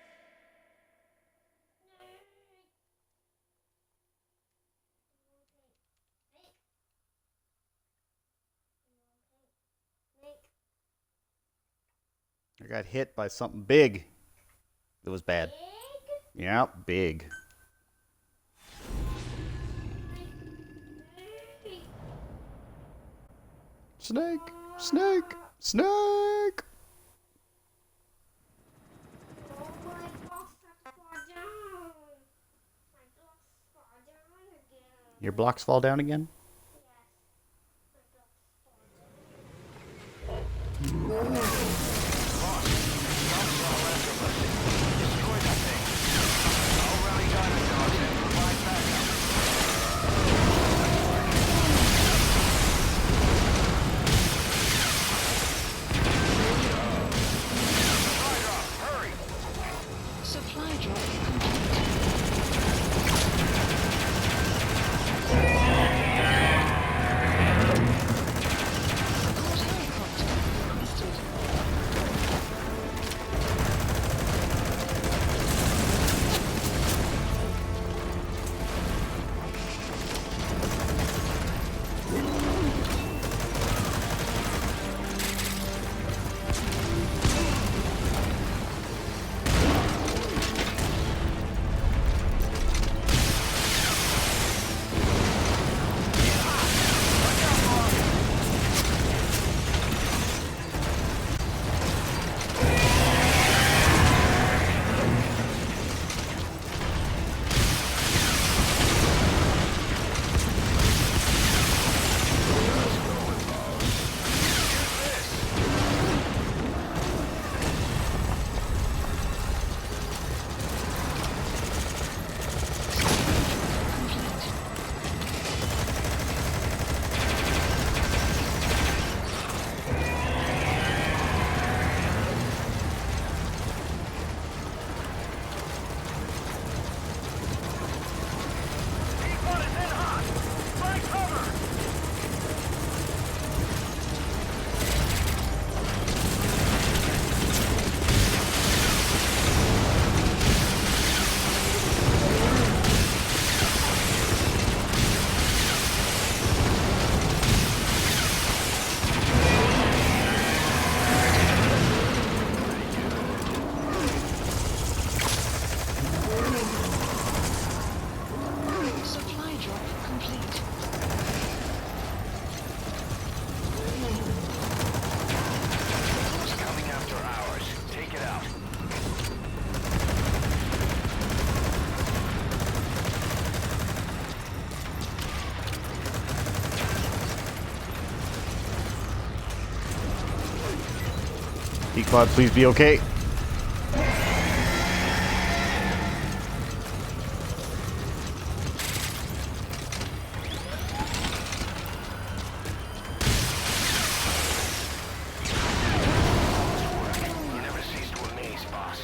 I got hit by something big. It was bad. Egg? Yeah, big. Snake! Snake! Snake! Oh my gosh, that's far down. My blocks far down again. Your blocks fall down again? Yes. My blocks fall down. Destroy that thing. I'll rally diamond dogs and provide backup. Hurry! Supply drop complete. Escort helicopter requested. P1 is in hot! Find cover! Supply drop complete. It's coming after ours. Take it out. Pequod, please be okay. You never cease to amaze, boss.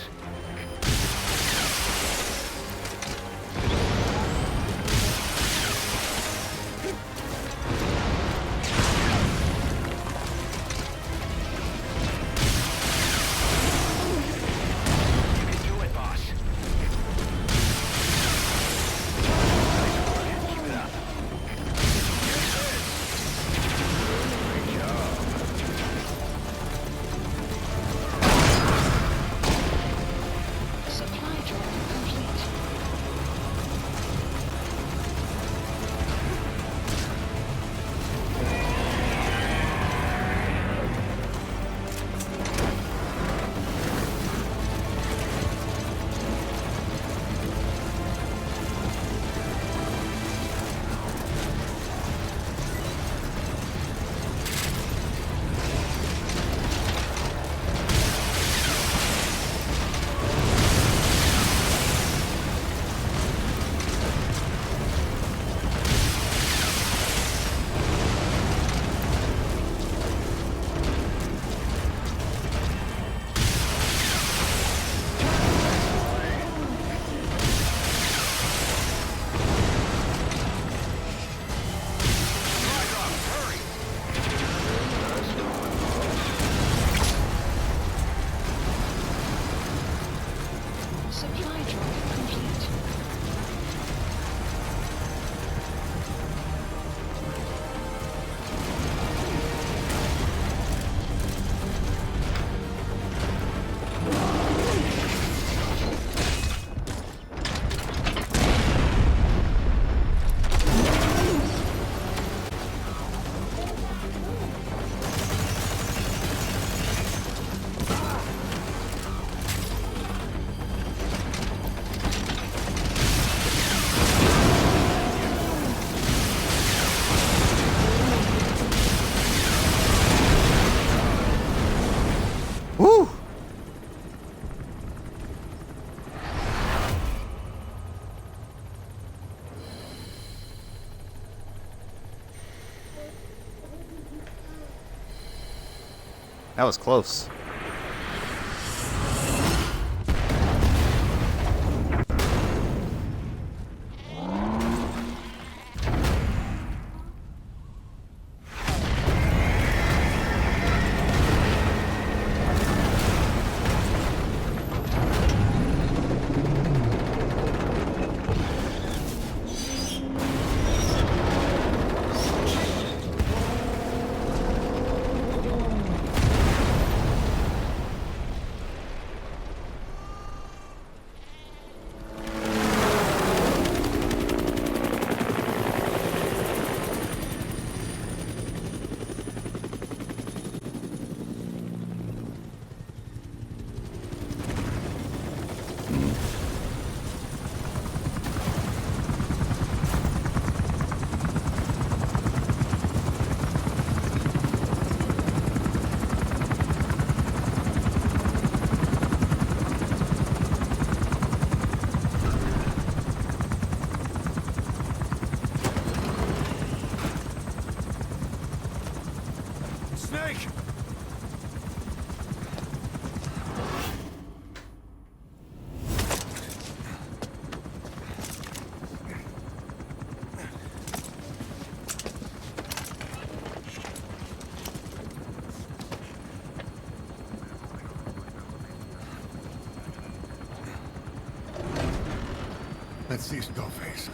That was close. Snake! Let's see Skullface.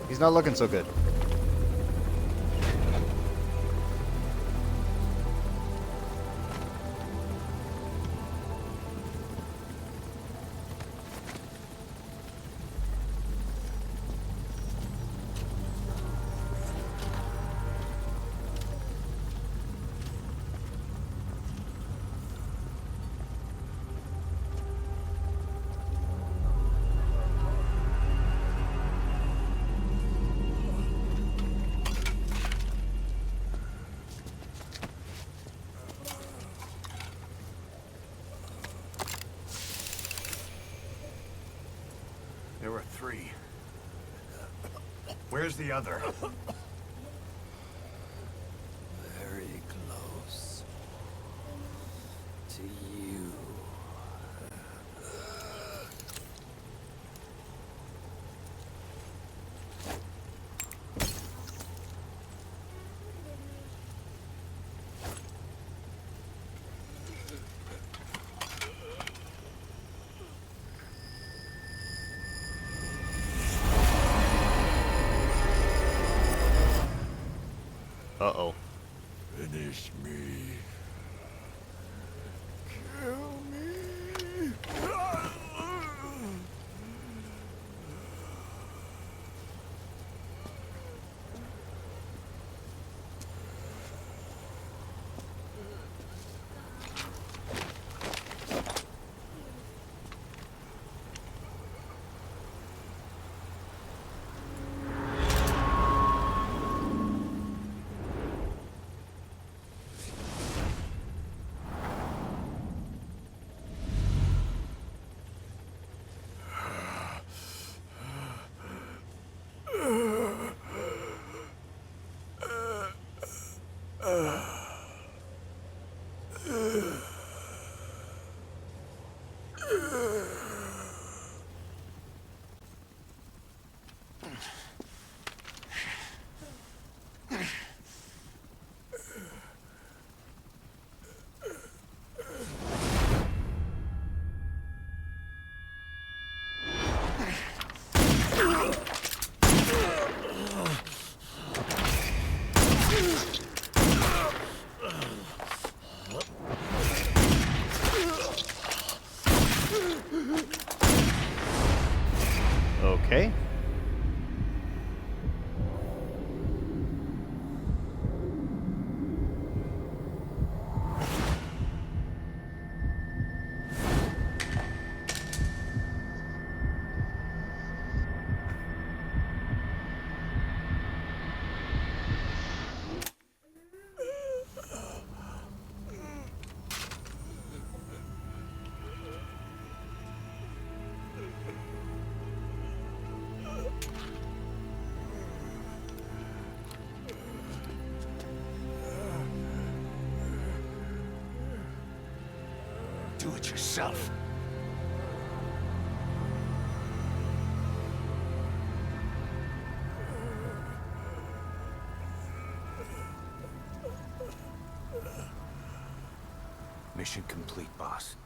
He's not looking so good. There were 3. Where's the other? Very close to you. Uh-oh. Finish me. Kill me. Okay. do it yourself. Mission complete, boss.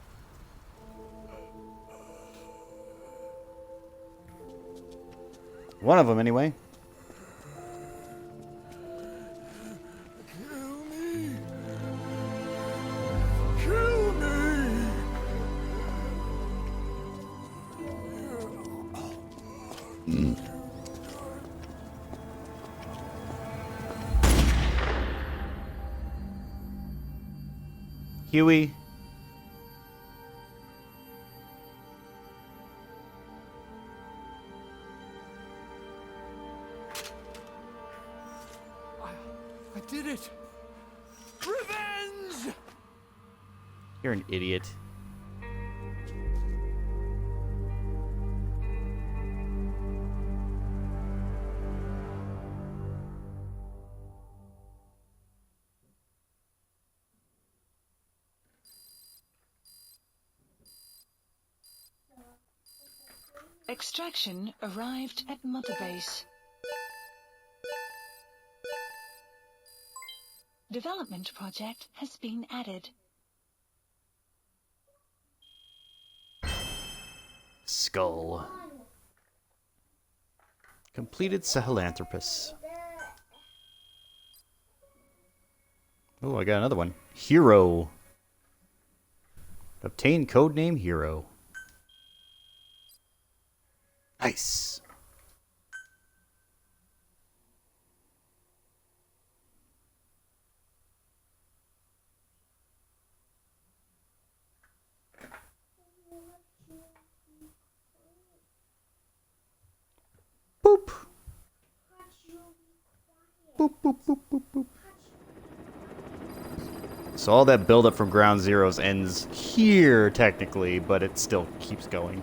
One of them, anyway. Kill me! Kill me! Huey. I did it! Revenge! You're an idiot. Extraction arrived at Mother Base. Development project has been added. Skull. Completed Sahelanthropus. Oh, I got another one. Hero. Obtain codename Hero. Nice. Boop. Boop, boop, boop, boop, boop. So all that buildup from Ground Zeroes ends here, technically, but it still keeps going.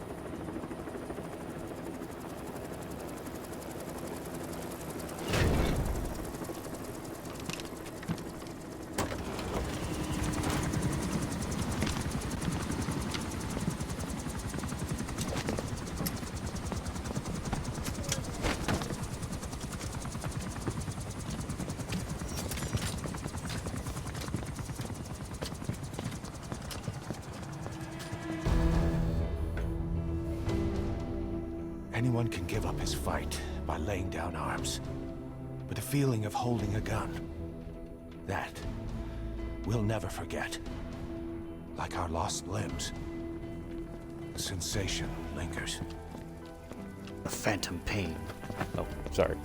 Anyone can give up his fight by laying down arms. But the feeling of holding a gun, that we'll never forget. Like our lost limbs. The sensation lingers. A phantom pain. Oh, sorry.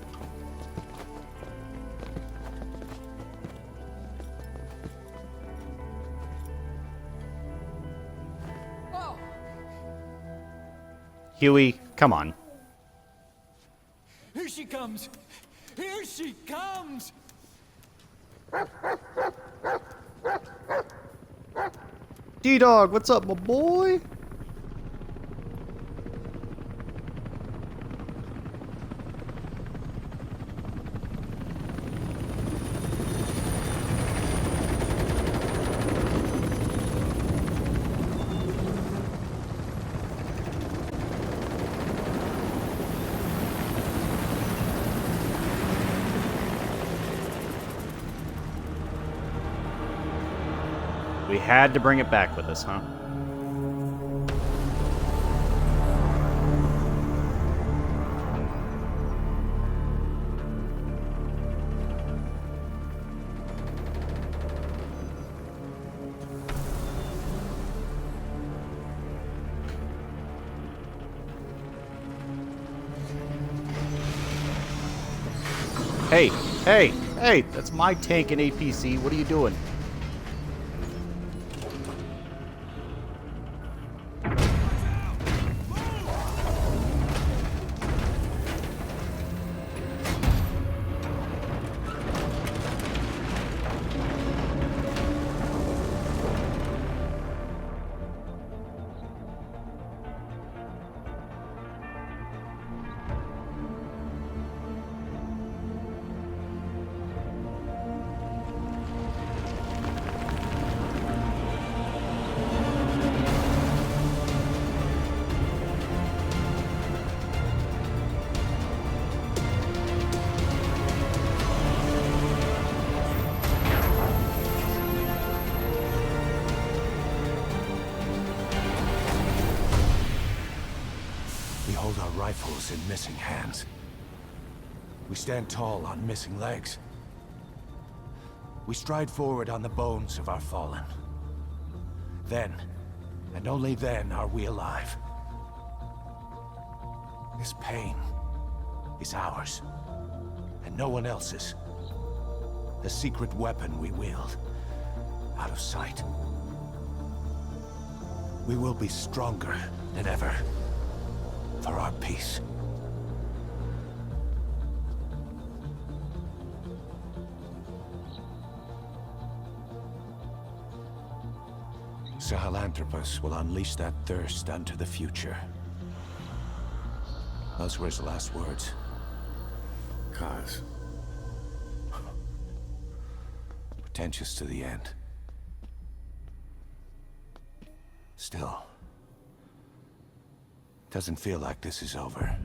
Huey, come on. Here she comes! Here she comes! D-Dog, what's up, my boy? We had to bring it back with us, huh? Hey, hey, hey, that's my tank and APC. What are you doing? hold our rifles in missing hands. We stand tall on missing legs. We stride forward on the bones of our fallen. Then, and only then, are we alive. This pain is ours, and no one else's. The secret weapon we wield, out of sight. We will be stronger than ever, for our peace. Sahelanthropus will unleash that thirst unto the future. Those were his last words. Kaz. Pretentious to the end. Still, doesn't feel like this is over.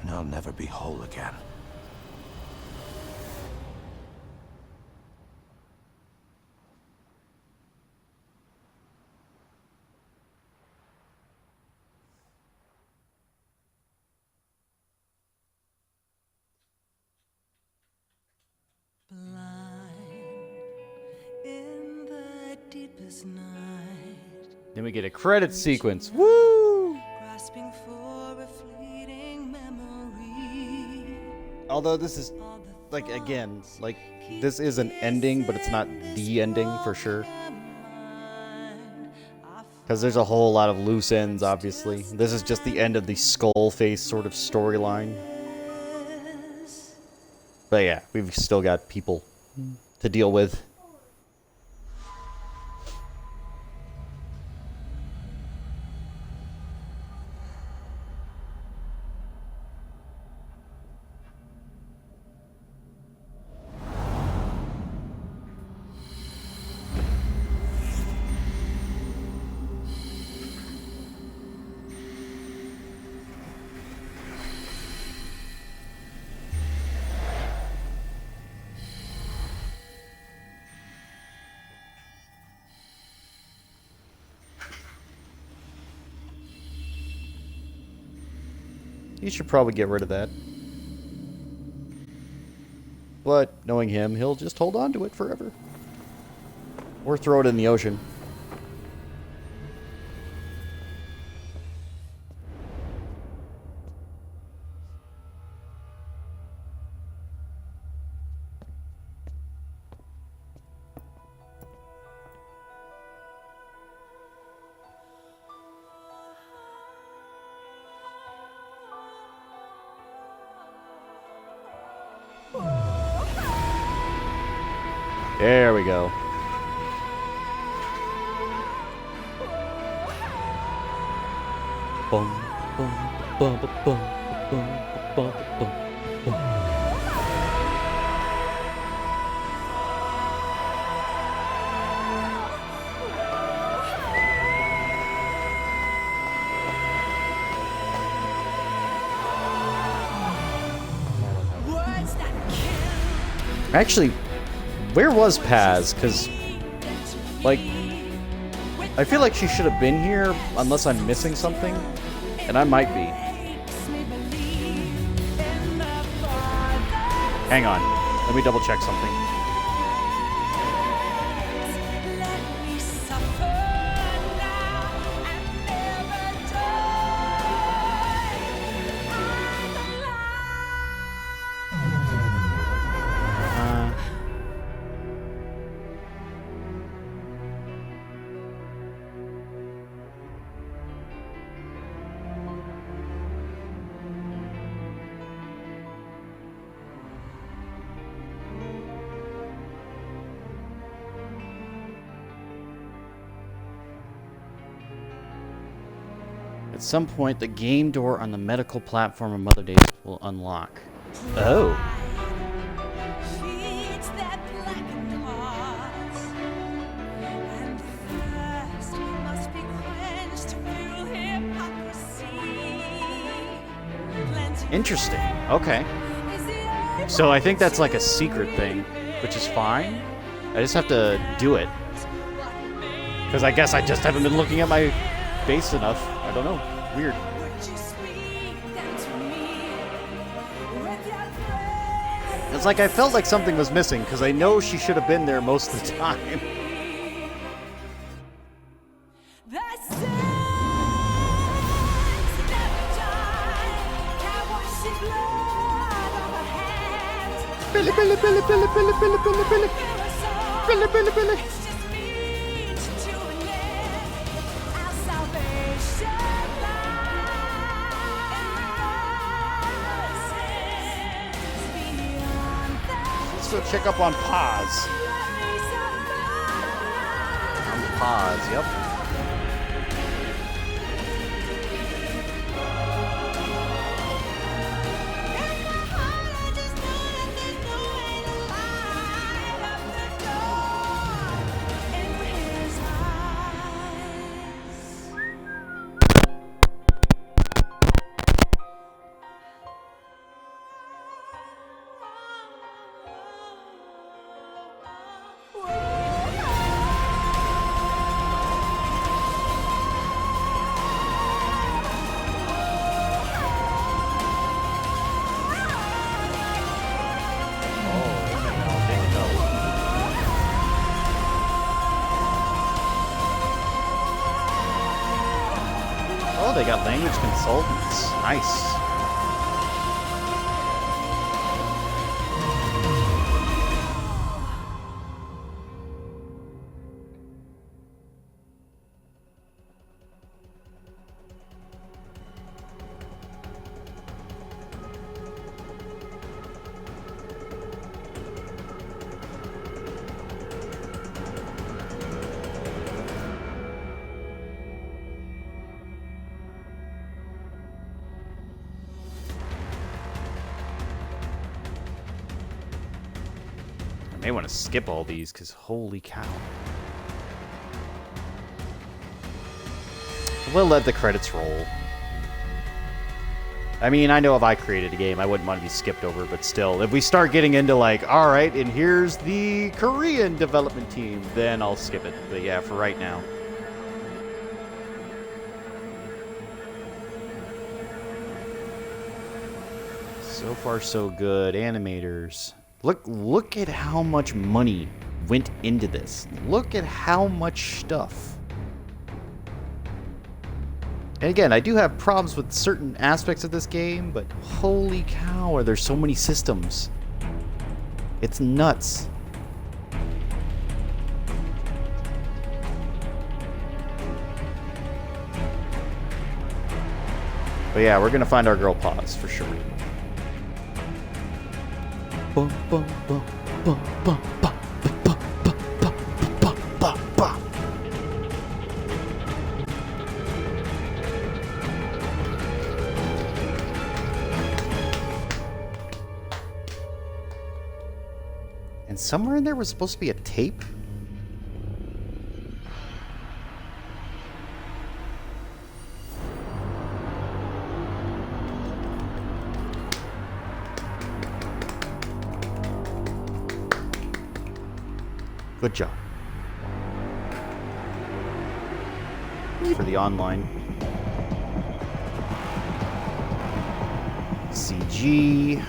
And I'll never be whole again. Then we get a credit sequence. Woo! Although this is, like, again, like, this is an ending, but it's not the ending for sure. Because there's a whole lot of loose ends, obviously. This is just the end of the skull face sort of storyline. But yeah, we've still got people to deal with. He should probably get rid of that. But, knowing him, he'll just hold on to it forever. Or throw it in the ocean. There we go. Boom, boom, boom, boom, boom, boom, boom, boom. Actually, where was Paz? Because, like, I feel like she should have been here, unless I'm missing something, and I might be. Hang on, let me double check something. At some point, the game door on the medical platform of Mother Days will unlock. Oh. Interesting. Okay. So I think that's like a secret thing, which is fine. I just have to do it. Because I guess I just haven't been looking at my base enough. I don't know. Weird. It's like I felt like something was missing because I know she should have been there most of the time. Billy, Billy, Billy, Billy, Billy, Billy, Billy, Billy. Billy, Billy, Billy. Let's go check up on Paz. On Paz, yep. Oh, they got language consultants. Nice. I may want to skip all these because holy cow. We'll let the credits roll. I mean, I know if I created a game, I wouldn't want to be skipped over, but still, if we start getting into like, all right, and here's the Korean development team, then I'll skip it. But yeah, for right now. So far, so good. Animators. Look at how much money went into this. Look at how much stuff. And again, I do have problems with certain aspects of this game, but holy cow, are there so many systems. It's nuts. But yeah, we're gonna find our girl Paz for sure. Bum, bum, bum, bum, bum, bum, bum, bum, bum, bum, bum, bum. And somewhere in there was supposed to be a tape? Good job. For the online. CG.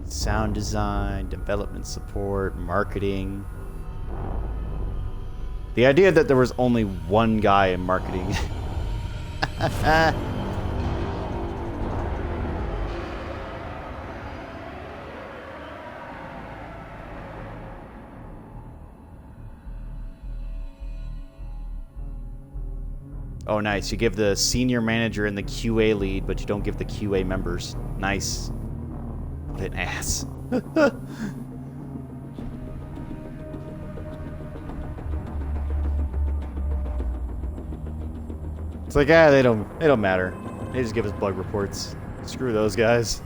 Sound design, development support, marketing. The idea that there was only one guy in marketing. Oh, nice. You give the senior manager and the QA lead, but you don't give the QA members. Nice. What an ass. It's like, they don't matter. They just give us bug reports. Screw those guys.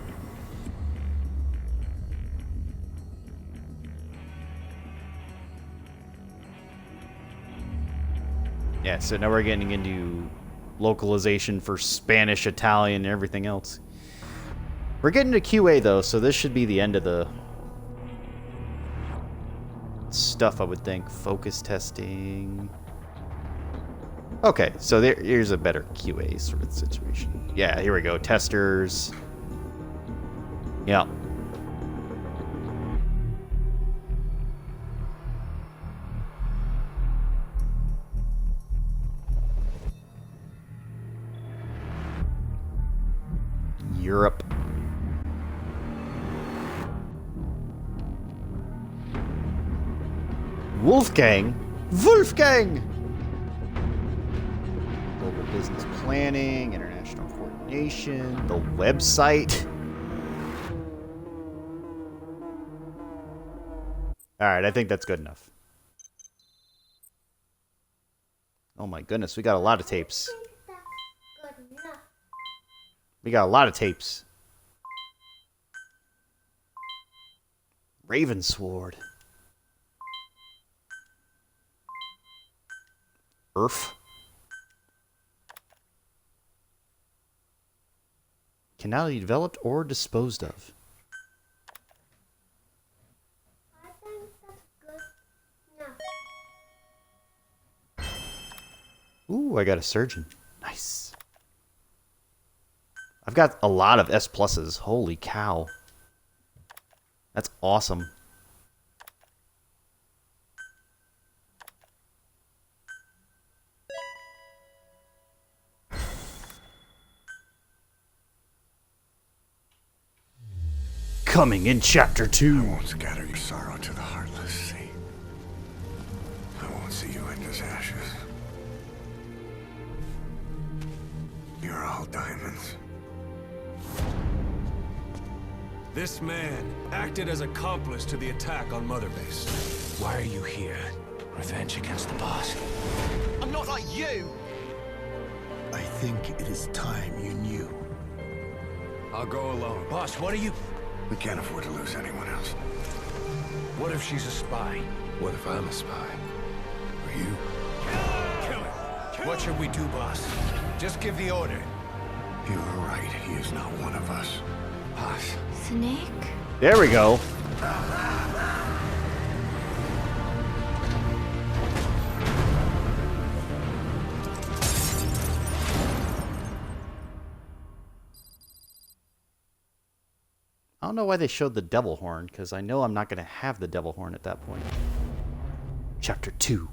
Yeah, so now we're getting into localization for Spanish, Italian, and everything else. We're getting to QA though, so this should be the end of the stuff, I would think. Focus testing. Okay, so here's a better QA sort of situation. Yeah, here we go. Testers. Yeah. Europe. Wolfgang? Wolfgang! Global business planning, international coordination, the website. Alright, I think that's good enough. Oh my goodness, we got a lot of tapes. Good enough. We got a lot of tapes. Ravensword. Earth. Can now be developed or disposed of. I think that's good enough. Ooh, I got a surgeon. Nice. I've got a lot of S pluses. Holy cow. That's awesome. Coming in Chapter 2. I won't scatter your sorrow to the heartless sea. I won't see you end as ashes. You're all diamonds. This man acted as accomplice to the attack on Mother Base. Why are you here? Revenge against the boss? I'm not like you! I think it is time you knew. I'll go alone. Boss, what are you... We can't afford to lose anyone else. What if she's a spy? What if I'm a spy? Or you? Kill her! What should we do, boss? Just give the order. You are right. He is not one of us. Boss. Snake? There we go. I don't know why they showed the devil horn, because I know I'm not going to have the devil horn at that point. Chapter 2.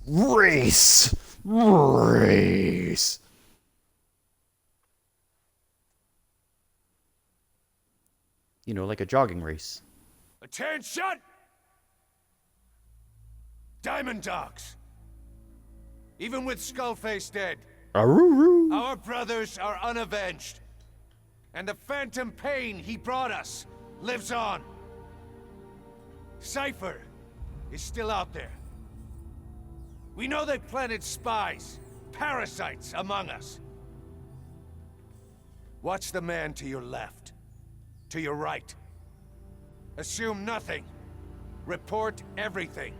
Race! Race! You know, like a jogging race. Attention! Diamond Dogs! Even with Skullface dead, Aroo-roo. our brothers are unavenged. And the phantom pain he brought us lives on. Cypher is still out there. We know they planted spies, parasites among us. Watch the man to your left, to your right. Assume nothing. Report everything.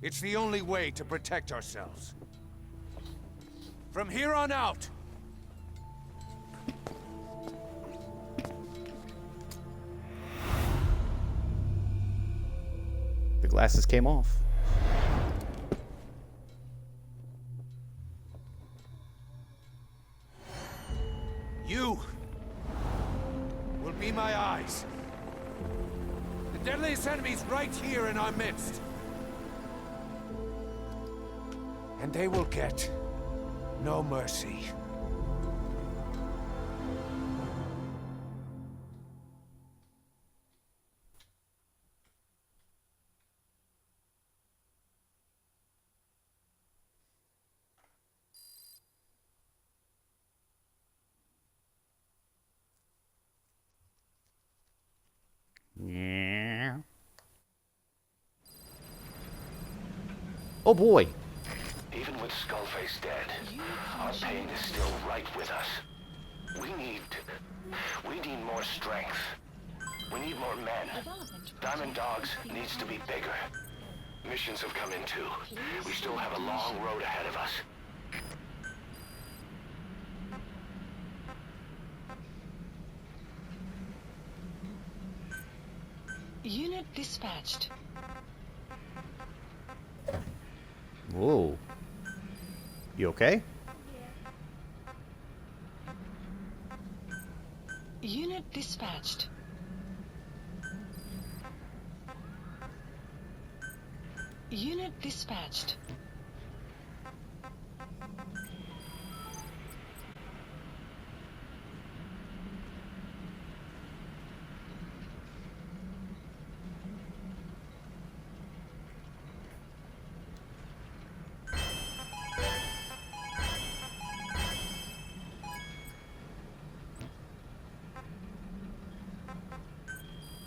It's the only way to protect ourselves. From here on out, The glasses came off. you will be my eyes. The deadliest enemy's right here in our midst. And they will get no mercy. Yeah. Oh boy. Even with Skullface dead, our pain is still right with us. We need more strength. We need more men. Diamond Dogs needs to be bigger. Missions have come in too. We still have a long road ahead of us. Unit dispatched. Whoa. You okay? Unit dispatched. Unit dispatched.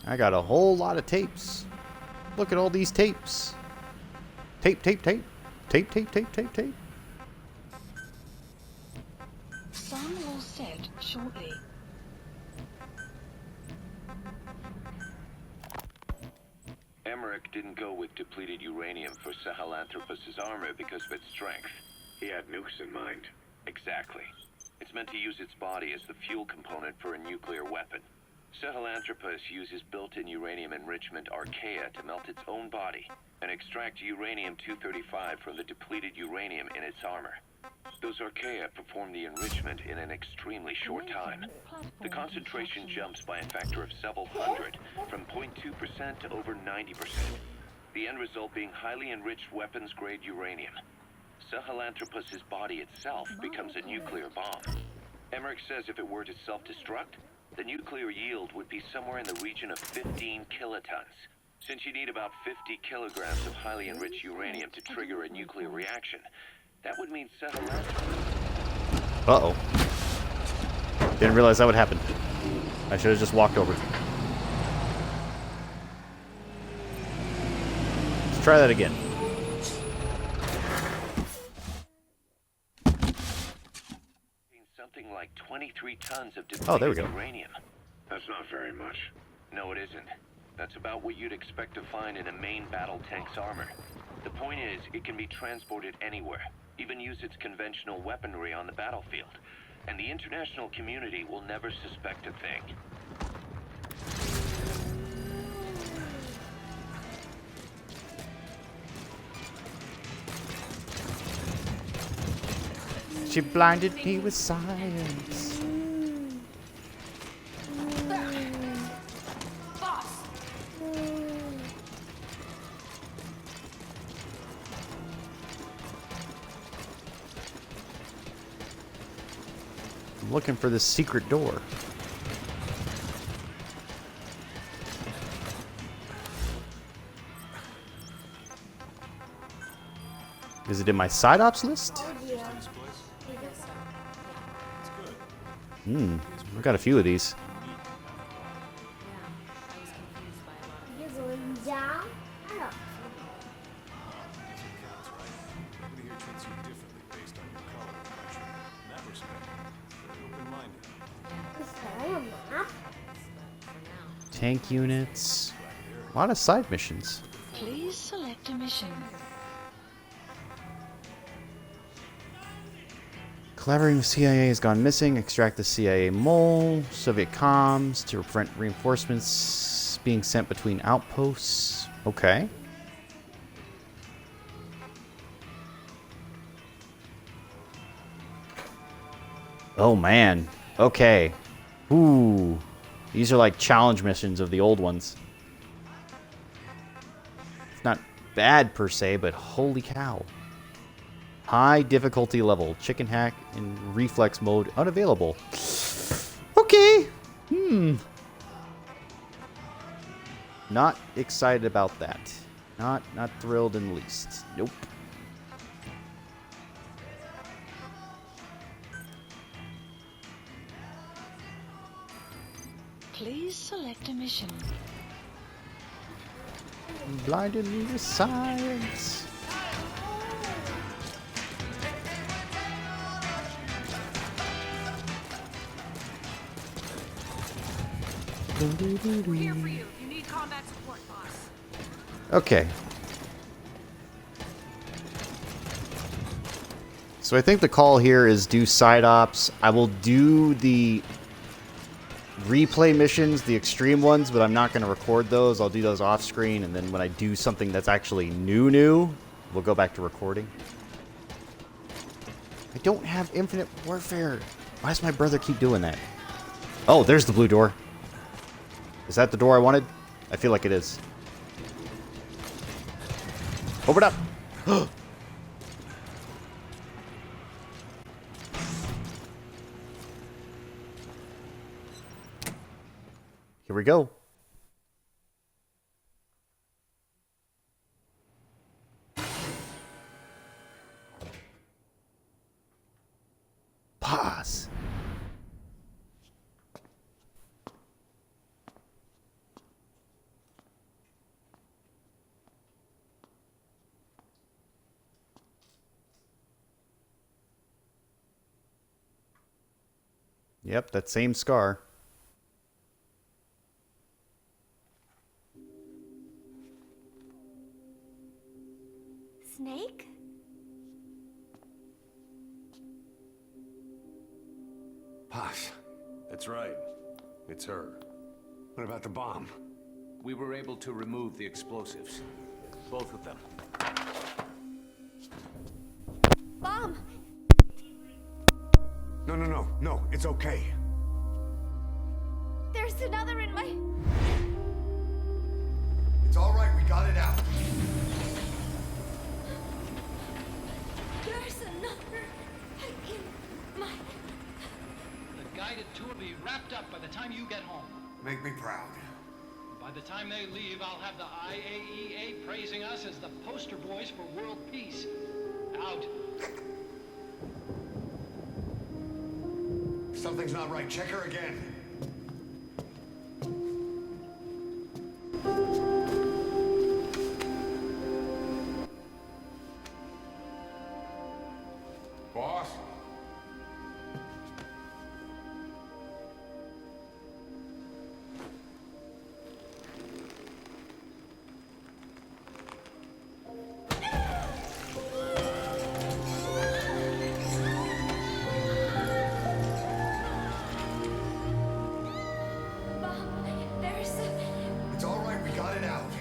I got a whole lot of tapes. Look at all these tapes. Tape, tape, tape. Tape, tape, tape, tape, tape. Sun will set shortly. Emmerich didn't go with depleted uranium for Sahelanthropus' armor because of its strength. He had nukes in mind. Exactly. It's meant to use its body as the fuel component for a nuclear weapon. Sahelanthropus uses built-in uranium enrichment archaea to melt its own body and extract uranium-235 from the depleted uranium in its armor. Those archaea perform the enrichment in an extremely short time. The concentration jumps by a factor of several hundred, from 0.2% to over 90%. The end result being highly enriched weapons-grade uranium. Sahelanthropus' body itself becomes a nuclear bomb. Emmerich says if it were to self-destruct, the nuclear yield would be somewhere in the region of 15 kilotons. Since you need about 50 kilograms of highly enriched uranium to trigger a nuclear reaction, that would mean Sahelanthropus. Uh-oh. Didn't realize that would happen. I should have just walked over. Let's try that again. Something like 23 tons of Oh, there we depleted go. uranium. That's not very much. No, it isn't. That's about what you'd expect to find in a main battle tank's armor. The point is, it can be transported anywhere, even use its conventional weaponry on the battlefield. And the international community will never suspect a thing. She blinded me with science. I'm looking for this secret door. Is it in my side ops list? I got a few of these. You're going down? I don't Nobody here treats you differently based on your color or country. In that respect, very open-minded. Is there a map? Tank units. A lot of side missions. Please select a mission. Collaborating with CIA has gone missing. Extract the CIA mole. Soviet comms to prevent reinforcements being sent between outposts. Okay. Oh man. Okay. Ooh. These are like challenge missions of the old ones. It's not bad per se, but holy cow. High difficulty level. Chicken hack in reflex mode unavailable. Okay. Not excited about that. Not thrilled in the least. Nope. Please select a mission. Blinded me with science. We're here for you. You need combat support, boss. Okay. So I think the call here is do side ops. I will do the replay missions, the extreme ones, but I'm not going to record those. I'll do those off screen, and then when I do something that's actually new, we'll go back to recording. I don't have Infinite Warfare. Why does my brother keep doing that? Oh, there's the blue door. Is that the door I wanted? I feel like it is. Open up! Here we go. Pause. Yep, that same scar. Snake? Paz. That's right. It's her. What about the bomb? We were able to remove the explosives. Both of them. Bomb! No, it's okay. There's another in my... It's all right, we got it out. There's another in my... The guided tour will be wrapped up by the time you get home. Make me proud. By the time they leave, I'll have the IAEA praising us as the poster boys for world peace. Out. Something's not right. Check her again. Boss? There's... It's all right, we got it out.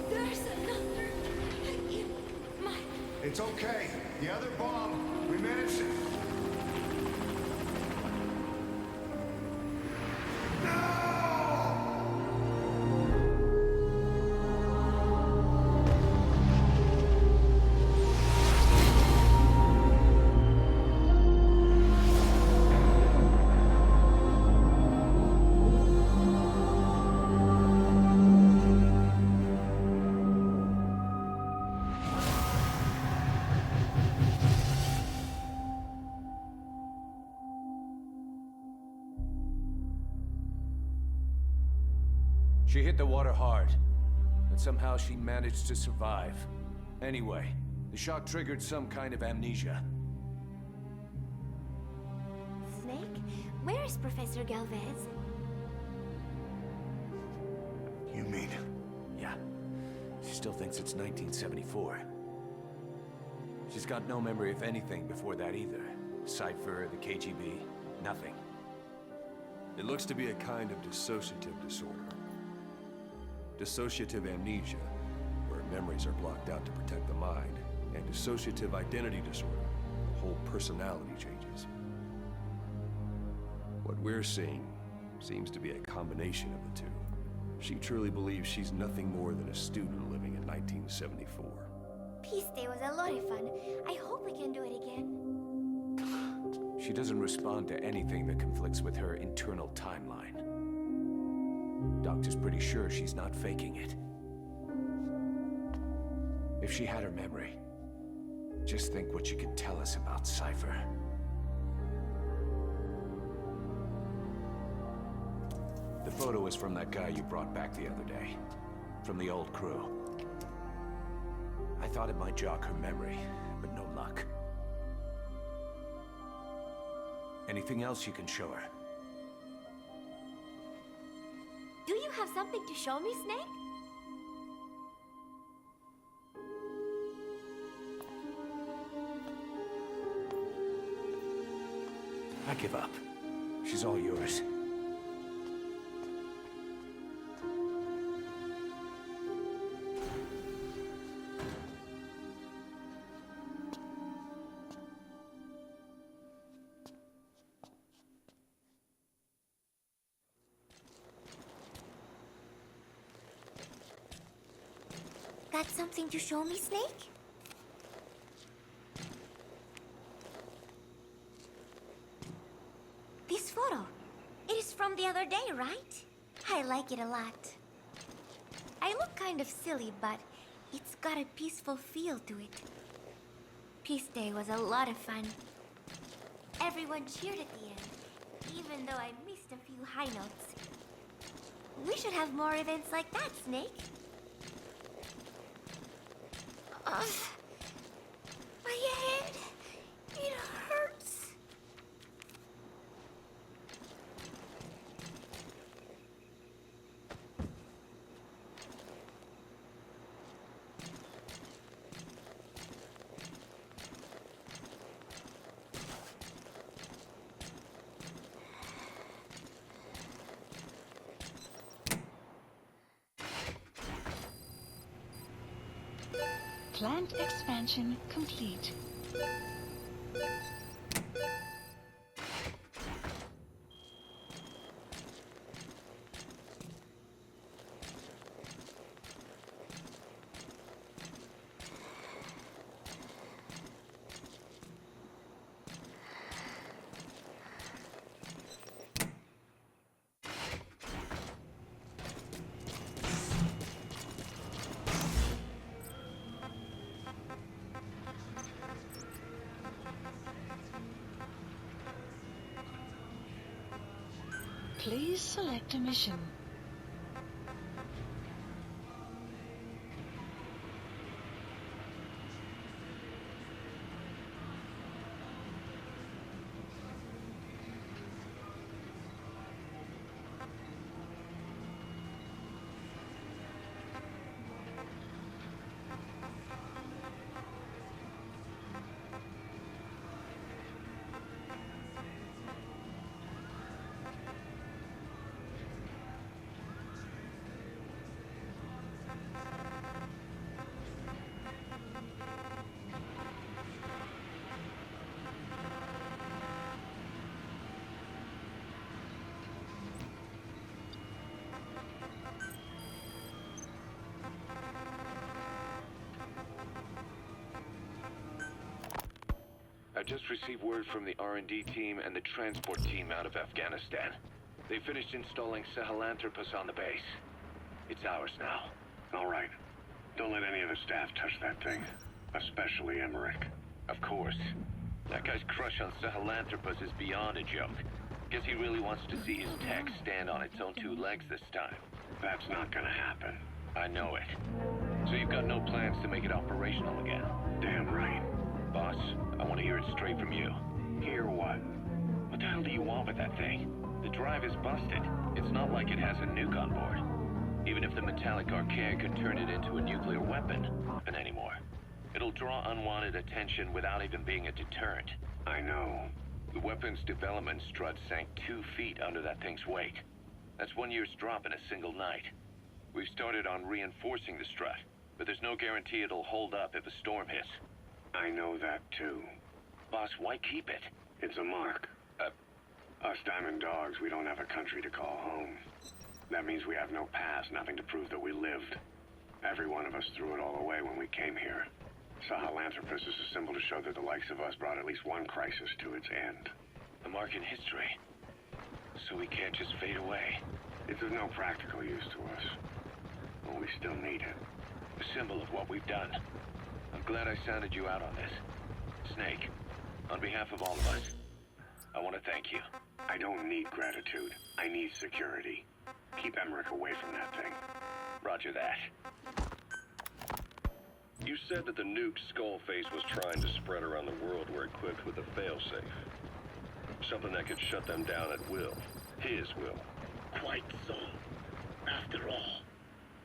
There's another in my... It's okay. The other bomb, we managed it. She hit the water hard, but somehow she managed to survive. Anyway, the shock triggered some kind of amnesia. Snake? Where is Professor Galvez? You mean? Yeah, she still thinks it's 1974. She's got no memory of anything before that either. Cypher, the KGB, nothing. It looks to be a kind of dissociative disorder. Dissociative amnesia, where memories are blocked out to protect the mind, and dissociative identity disorder, whole personality changes. What we're seeing seems to be a combination of the two. She truly believes she's nothing more than a student living in 1974. Peace Day was a lot of fun. I hope we can do it again. She doesn't respond to anything that conflicts with her internal timeline. Doctor's pretty sure she's not faking it. If she had her memory, just think what she could tell us about Cypher. The photo is from that guy you brought back the other day. From the old crew. I thought it might jog her memory, but no luck. Anything else you can show her? Do you have something to show me, Snake? I give up. She's all yours. Got something to show me, Snake? This photo. It is from the other day, right? I like it a lot. I look kind of silly, but it's got a peaceful feel to it. Peace Day was a lot of fun. Everyone cheered at the end, even though I missed a few high notes. We should have more events like that, Snake. My head, it hurts. Plant expansion complete. Please select a mission. I just received word from the R&D team and the transport team out of Afghanistan. They finished installing Sahelanthropus on the base. It's ours now. All right. Don't let any of the staff touch that thing. Especially Emmerich. Of course. That guy's crush on Sahelanthropus is beyond a joke. Guess he really wants to see his tech stand on its own two legs this time. That's not gonna happen. I know it. So you've got no plans to make it operational again? Damn right. Boss, I want to hear it straight from you. Hear what? What the hell do you want with that thing? The drive is busted. It's not like it has a nuke on board. Even if the metallic archaea could turn it into a nuclear weapon, and anymore. It'll draw unwanted attention without even being a deterrent. I know. The weapons development strut sank 2 feet under that thing's weight. That's 1 year's drop in a single night. We've started on reinforcing the strut, but there's no guarantee it'll hold up if a storm hits. I know that too. Boss, why keep it? It's a mark. Us Diamond Dogs, we don't have a country to call home. That means we have no past, nothing to prove that we lived. Every one of us threw it all away when we came here. Sahelanthropus is a symbol to show that the likes of us brought at least one crisis to its end. A mark in history. So we can't just fade away. It's of no practical use to us. But we still need it. A symbol of what we've done. I'm glad I sounded you out on this. Snake, on behalf of all of us, I want to thank you. I don't need gratitude. I need security. Keep Emmerich away from that thing. Roger that. You said that the nuke Skullface was trying to spread around the world were equipped with a failsafe. Something that could shut them down at will. His will. Quite so. After all,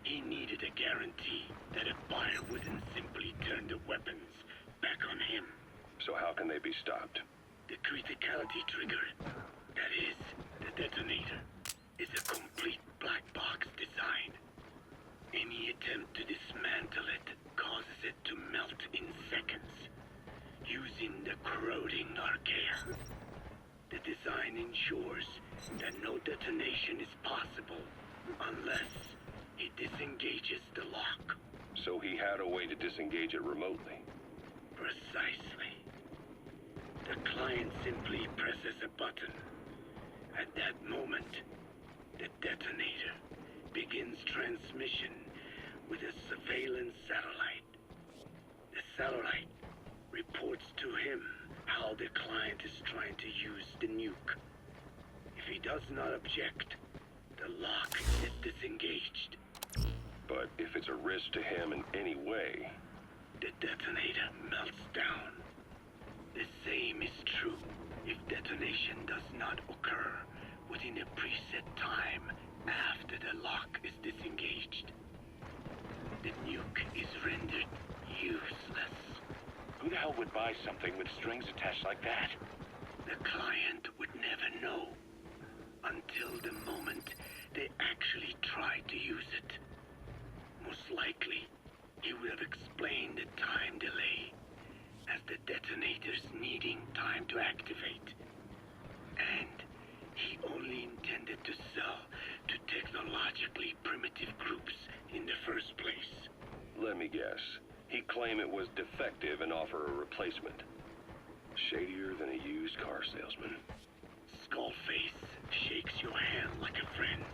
he needed a guarantee that a buyer wouldn't simply turn the weapons back on him. So how can they be stopped? The criticality trigger, that is, the detonator, is a complete black box design. Any attempt to dismantle it causes it to melt in seconds, using the corroding archaea. The design ensures that no detonation is possible unless it disengages the lock. So he had a way to disengage it remotely. Precisely. The client simply presses a button. At that moment, the detonator begins transmission with a surveillance satellite. The satellite reports to him how the client is trying to use the nuke. If he does not object, the lock is disengaged. But if it's a risk to him in any way... The detonator melts down. The same is true if detonation does not occur within a preset time after the lock is disengaged. The nuke is rendered useless. Who the hell would buy something with strings attached like that? The client would never know until the moment they actually try to use it. Most likely, he would have explained the time delay as the detonators needing time to activate. And he only intended to sell to technologically primitive groups in the first place. Let me guess. He'd claim it was defective and offer a replacement. Shadier than a used car salesman. Skullface shakes your hand like a friend,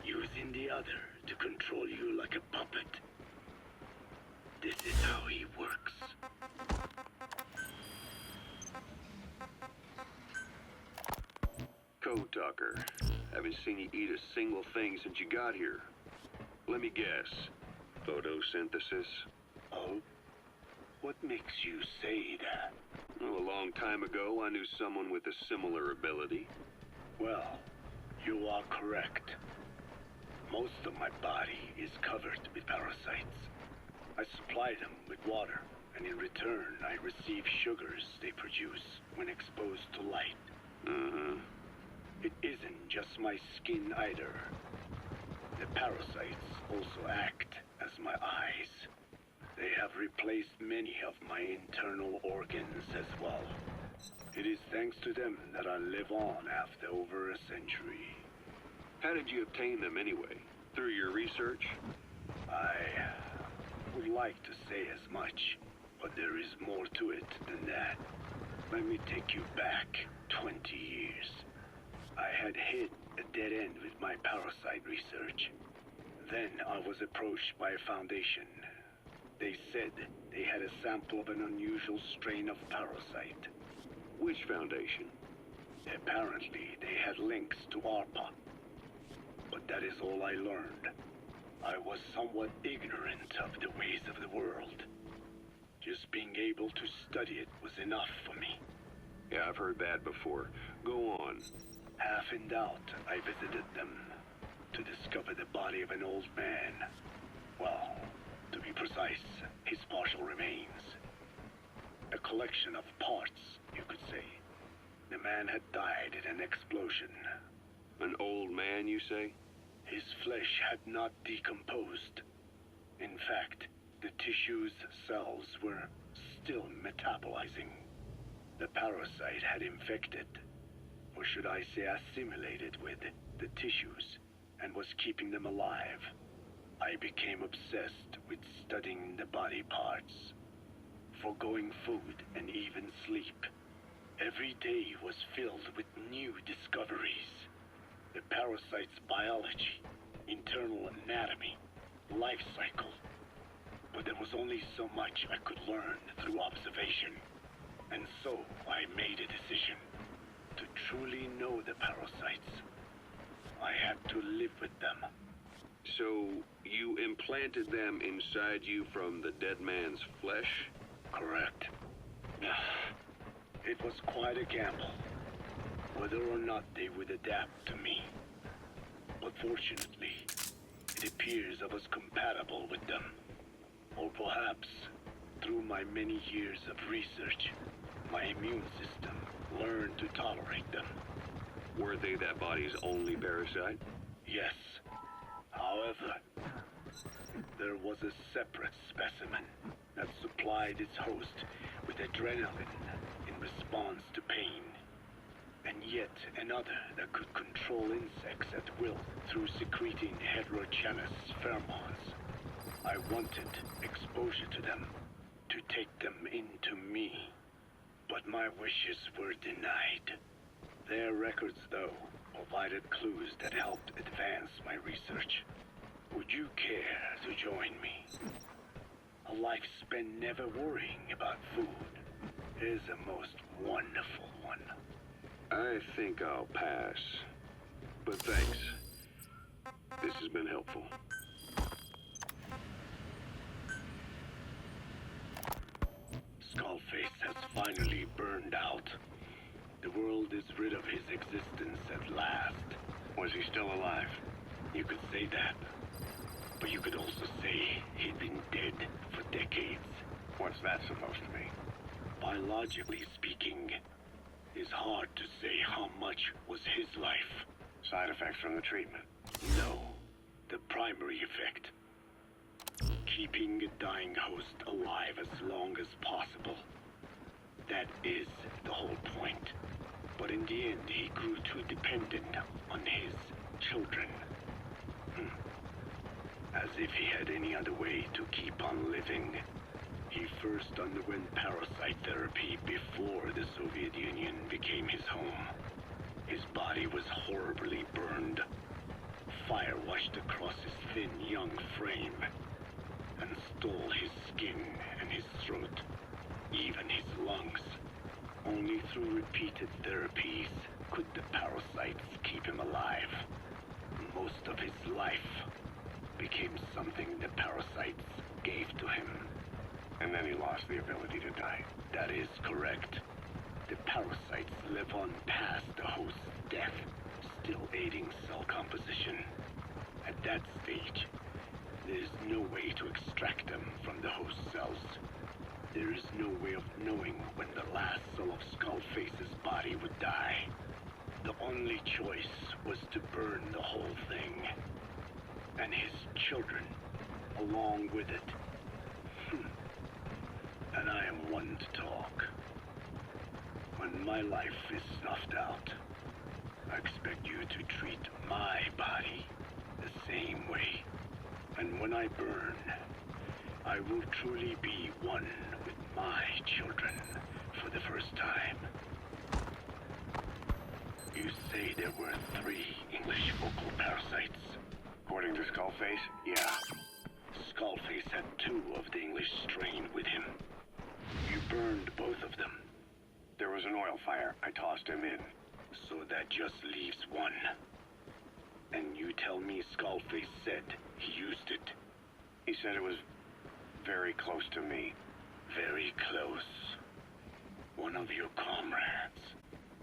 using the other to control you like a puppet. This is how he works. Code Talker. Haven't seen you eat a single thing since you got here. Let me guess. Photosynthesis? Oh? What makes you say that? Well, a long time ago, I knew someone with a similar ability. Well, you are correct. Most of my body is covered with parasites. I supply them with water, and in return, I receive sugars they produce when exposed to light. Mm-hmm. It isn't just my skin either. The parasites also act as my eyes. They have replaced many of my internal organs as well. It is thanks to them that I live on after over a century. How did you obtain them anyway? Through your research? I would like to say as much, but there is more to it than that. Let me take you back 20 years. I had hit a dead end with my parasite research. Then I was approached by a foundation. They said they had a sample of an unusual strain of parasite. Which foundation? Apparently, they had links to ARPA. But that is all I learned. I was somewhat ignorant of the ways of the world. Just being able to study it was enough for me. Yeah, I've heard that before. Go on. Half in doubt, I visited them to discover the body of an old man. Well, to be precise, his partial remains. A collection of parts, you could say. The man had died in an explosion. An old man, you say? His flesh had not decomposed. In fact, the tissue's cells were still metabolizing. The parasite had infected, or should I say assimilated with, the tissues, and was keeping them alive. I became obsessed with studying the body parts, foregoing food and even sleep. Every day was filled with new discoveries. The parasite's biology, internal anatomy, life cycle. But there was only so much I could learn through observation. And so I made a decision. To truly know the parasites, I had to live with them. So, you implanted them inside you from the dead man's flesh? Correct. It was quite a gamble, whether or not they would adapt to me. But fortunately, it appears I was compatible with them. Or perhaps through my many years of research, my immune system learned to tolerate them. Were they that body's only parasite? Yes. However, there was a separate specimen that supplied its host with adrenaline in response to pain, and yet another that could control insects at will through secreting heterogeneous pheromones. I wanted exposure to them, to take them into me, but my wishes were denied. Their records, though, provided clues that helped advance my research. Would you care to join me? A life spent never worrying about food is a most wonderful one. I think I'll pass. But thanks. This has been helpful. Skullface has finally burned out. The world is rid of his existence at last. Was he still alive? You could say that. But you could also say he'd been dead for decades. What's that supposed to mean? Biologically speaking, it's hard to say how much was his life. Side effects from the treatment? No. The primary effect. Keeping a dying host alive as long as possible. That is the whole point. But in the end, he grew too dependent on his children. As if he had any other way to keep on living. He first underwent parasite therapy before the Soviet Union became his home. His body was horribly burned. Fire washed across his thin young frame and stole his skin and his throat, even his lungs. Only through repeated therapies could the parasites keep him alive. Most of his life became something the parasites gave to him. And then he lost the ability to die. That is correct. The parasites live on past the host's death, still aiding cell composition. At that stage, there is no way to extract them from the host cells. There is no way of knowing when the last cell of Skullface's body would die. The only choice was to burn the whole thing. And his children, along with it. And I am one to talk. When my life is snuffed out, I expect you to treat my body the same way. And when I burn, I will truly be one with my children for the first time. You say there were 3 English vocal parasites. According to Skullface, yeah. Skullface had 2 of the English strain with him. You burned both of them. There was an oil fire. I tossed him in. So that just leaves 1. And you tell me Skullface said he used it. He said it was very close to me. Very close. One of your comrades.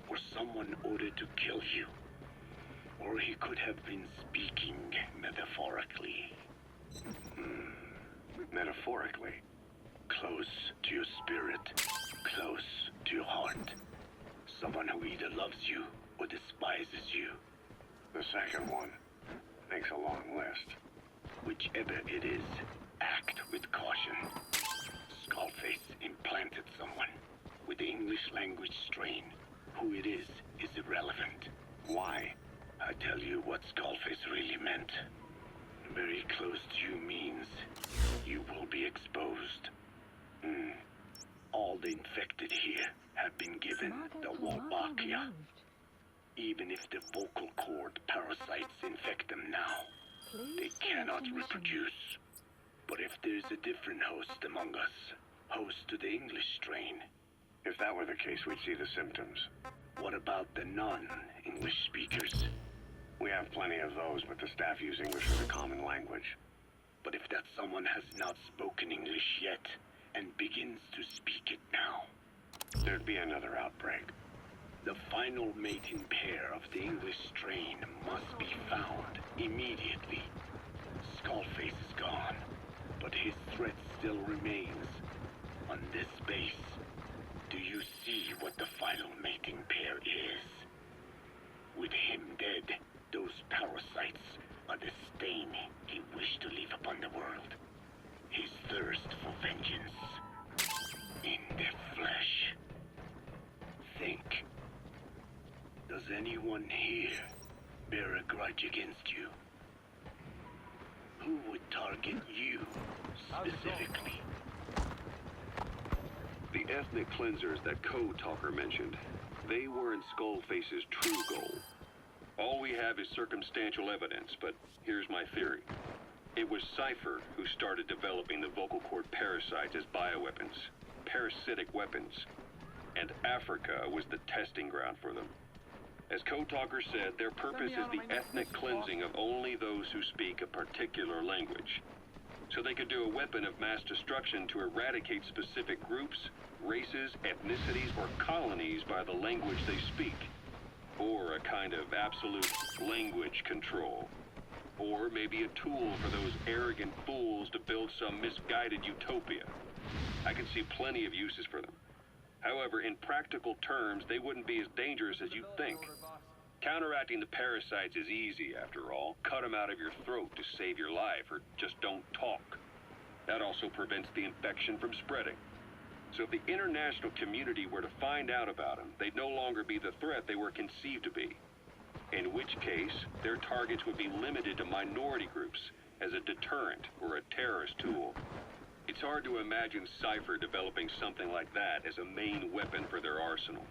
Or someone ordered to kill you. Or he could have been speaking metaphorically. Metaphorically? Close to your spirit. Close to your heart. Someone who either loves you or despises you. The second one makes a long list. Whichever it is, act with caution. Skullface implanted someone with the English language strain. Who it is irrelevant. Why? I tell you what Skullface really meant. Very close to you means you will be exposed. All the infected here have been given the Wolbachia. Even if the vocal cord parasites infect them now, they cannot reproduce. But if there's a different host among us, host to the English strain. If that were the case, we'd see the symptoms. What about the non-English speakers? We have plenty of those, but the staff use English as a common language. But if that someone has not spoken English yet, and begins to speak it now, there'd be another outbreak. The final mating pair of the English strain must be found immediately. Skullface is gone, but his threat still remains. On this base, do you see what the final mating pair is? With him dead, those parasites are the stain he wished to leave upon the world. His thirst for vengeance. In their flesh. Think. Does anyone here bear a grudge against you? Who would target you, specifically? The ethnic cleansers that Code Talker mentioned, they weren't Skullface's true goal. All we have is circumstantial evidence, but here's my theory. It was Cypher who started developing the vocal cord parasites as bioweapons, parasitic weapons, and Africa was the testing ground for them. As Code Talker said, their purpose is the ethnic cleansing of only those who speak a particular language. So they could do a weapon of mass destruction to eradicate specific groups, races, ethnicities, or colonies by the language they speak. Or a kind of absolute language control. Or maybe a tool for those arrogant fools to build some misguided utopia. I can see plenty of uses for them. However, in practical terms, they wouldn't be as dangerous as you'd think. Counteracting the parasites is easy, after all. Cut them out of your throat to save your life, or just don't talk. That also prevents the infection from spreading. So if the international community were to find out about them, they'd no longer be the threat they were conceived to be. In which case, their targets would be limited to minority groups as a deterrent or a terrorist tool. It's hard to imagine Cypher developing something like that as a main weapon for their arsenal.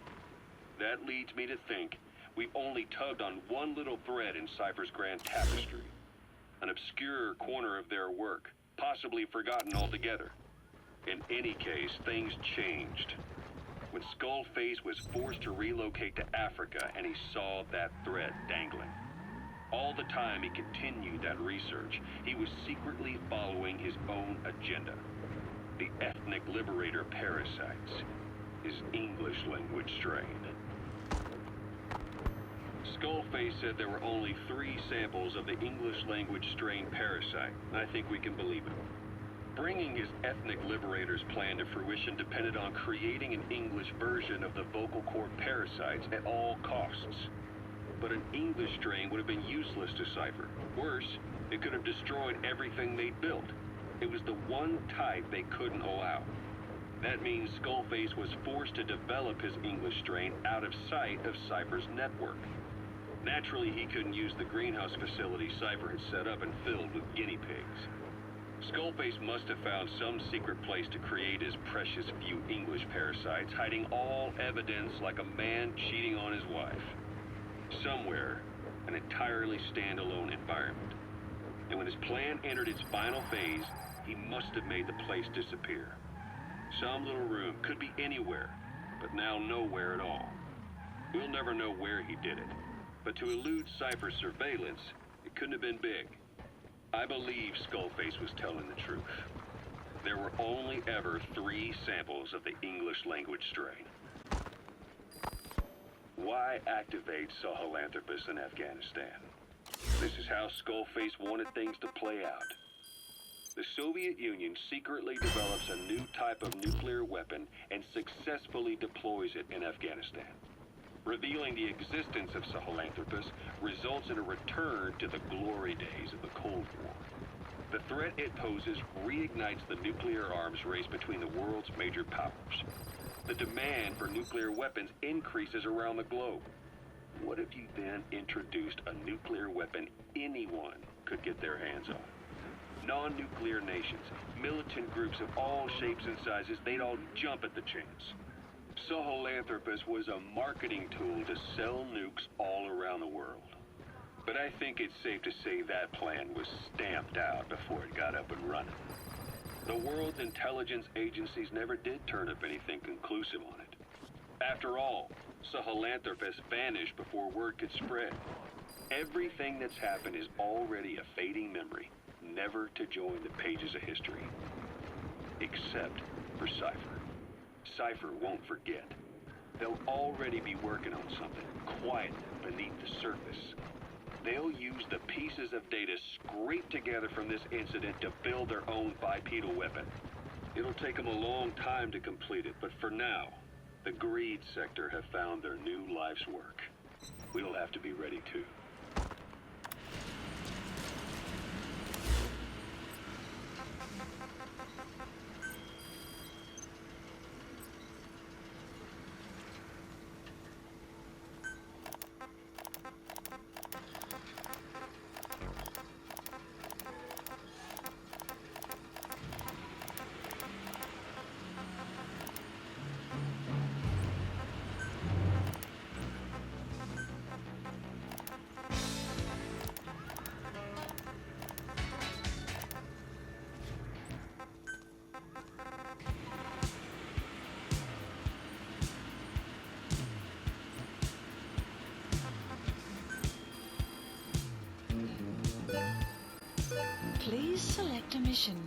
That leads me to think we've only tugged on one little thread in Cypher's grand tapestry. An obscure corner of their work, possibly forgotten altogether. In any case, things changed. When Skullface was forced to relocate to Africa and he saw that thread dangling. All the time he continued that research, he was secretly following his own agenda. The ethnic liberator parasites, his English language strain. Skullface said there were only 3 samples of the English language strain parasite. I think we can believe it. Bringing his ethnic liberator's plan to fruition depended on creating an English version of the vocal cord parasites at all costs. But an English strain would have been useless to Cypher. Worse, it could have destroyed everything they'd built. It was the one type they couldn't allow. That means Skullface was forced to develop his English strain out of sight of Cypher's network. Naturally, he couldn't use the greenhouse facility Cypher had set up and filled with guinea pigs. Skullface must have found some secret place to create his precious few English parasites, hiding all evidence like a man cheating on his wife. Somewhere, an entirely standalone environment. And when his plan entered its final phase, he must have made the place disappear. Some little room, could be anywhere, but now nowhere at all. We'll never know where he did it, but to elude Cypher's surveillance, it couldn't have been big. I believe Skullface was telling the truth. There were only ever 3 samples of the English language strain. Why activate Sahelanthropus in Afghanistan? This is how Skullface wanted things to play out. The Soviet Union secretly develops a new type of nuclear weapon and successfully deploys it in Afghanistan. Revealing the existence of Sahelanthropus results in a return to the glory days of the Cold War. The threat it poses reignites the nuclear arms race between the world's major powers. The demand for nuclear weapons increases around the globe. What if you then introduced a nuclear weapon anyone could get their hands on? Non-nuclear nations, militant groups of all shapes and sizes, they'd all jump at the chance. Sahelanthropus was a marketing tool to sell nukes all around the world. But I think it's safe to say that plan was stamped out before it got up and running. The world's intelligence agencies never did turn up anything conclusive on it. After all, Sahelanthropus vanished before word could spread. Everything that's happened is already a fading memory, never to join the pages of history. Except for Cypher. Cypher won't forget. They'll already be working on something quiet beneath the surface. They'll use the pieces of data scraped together from this incident to build their own bipedal weapon. It'll take them a long time to complete it, but for now, the Greed Sector have found their new life's work. We'll have to be ready too. Please select a mission.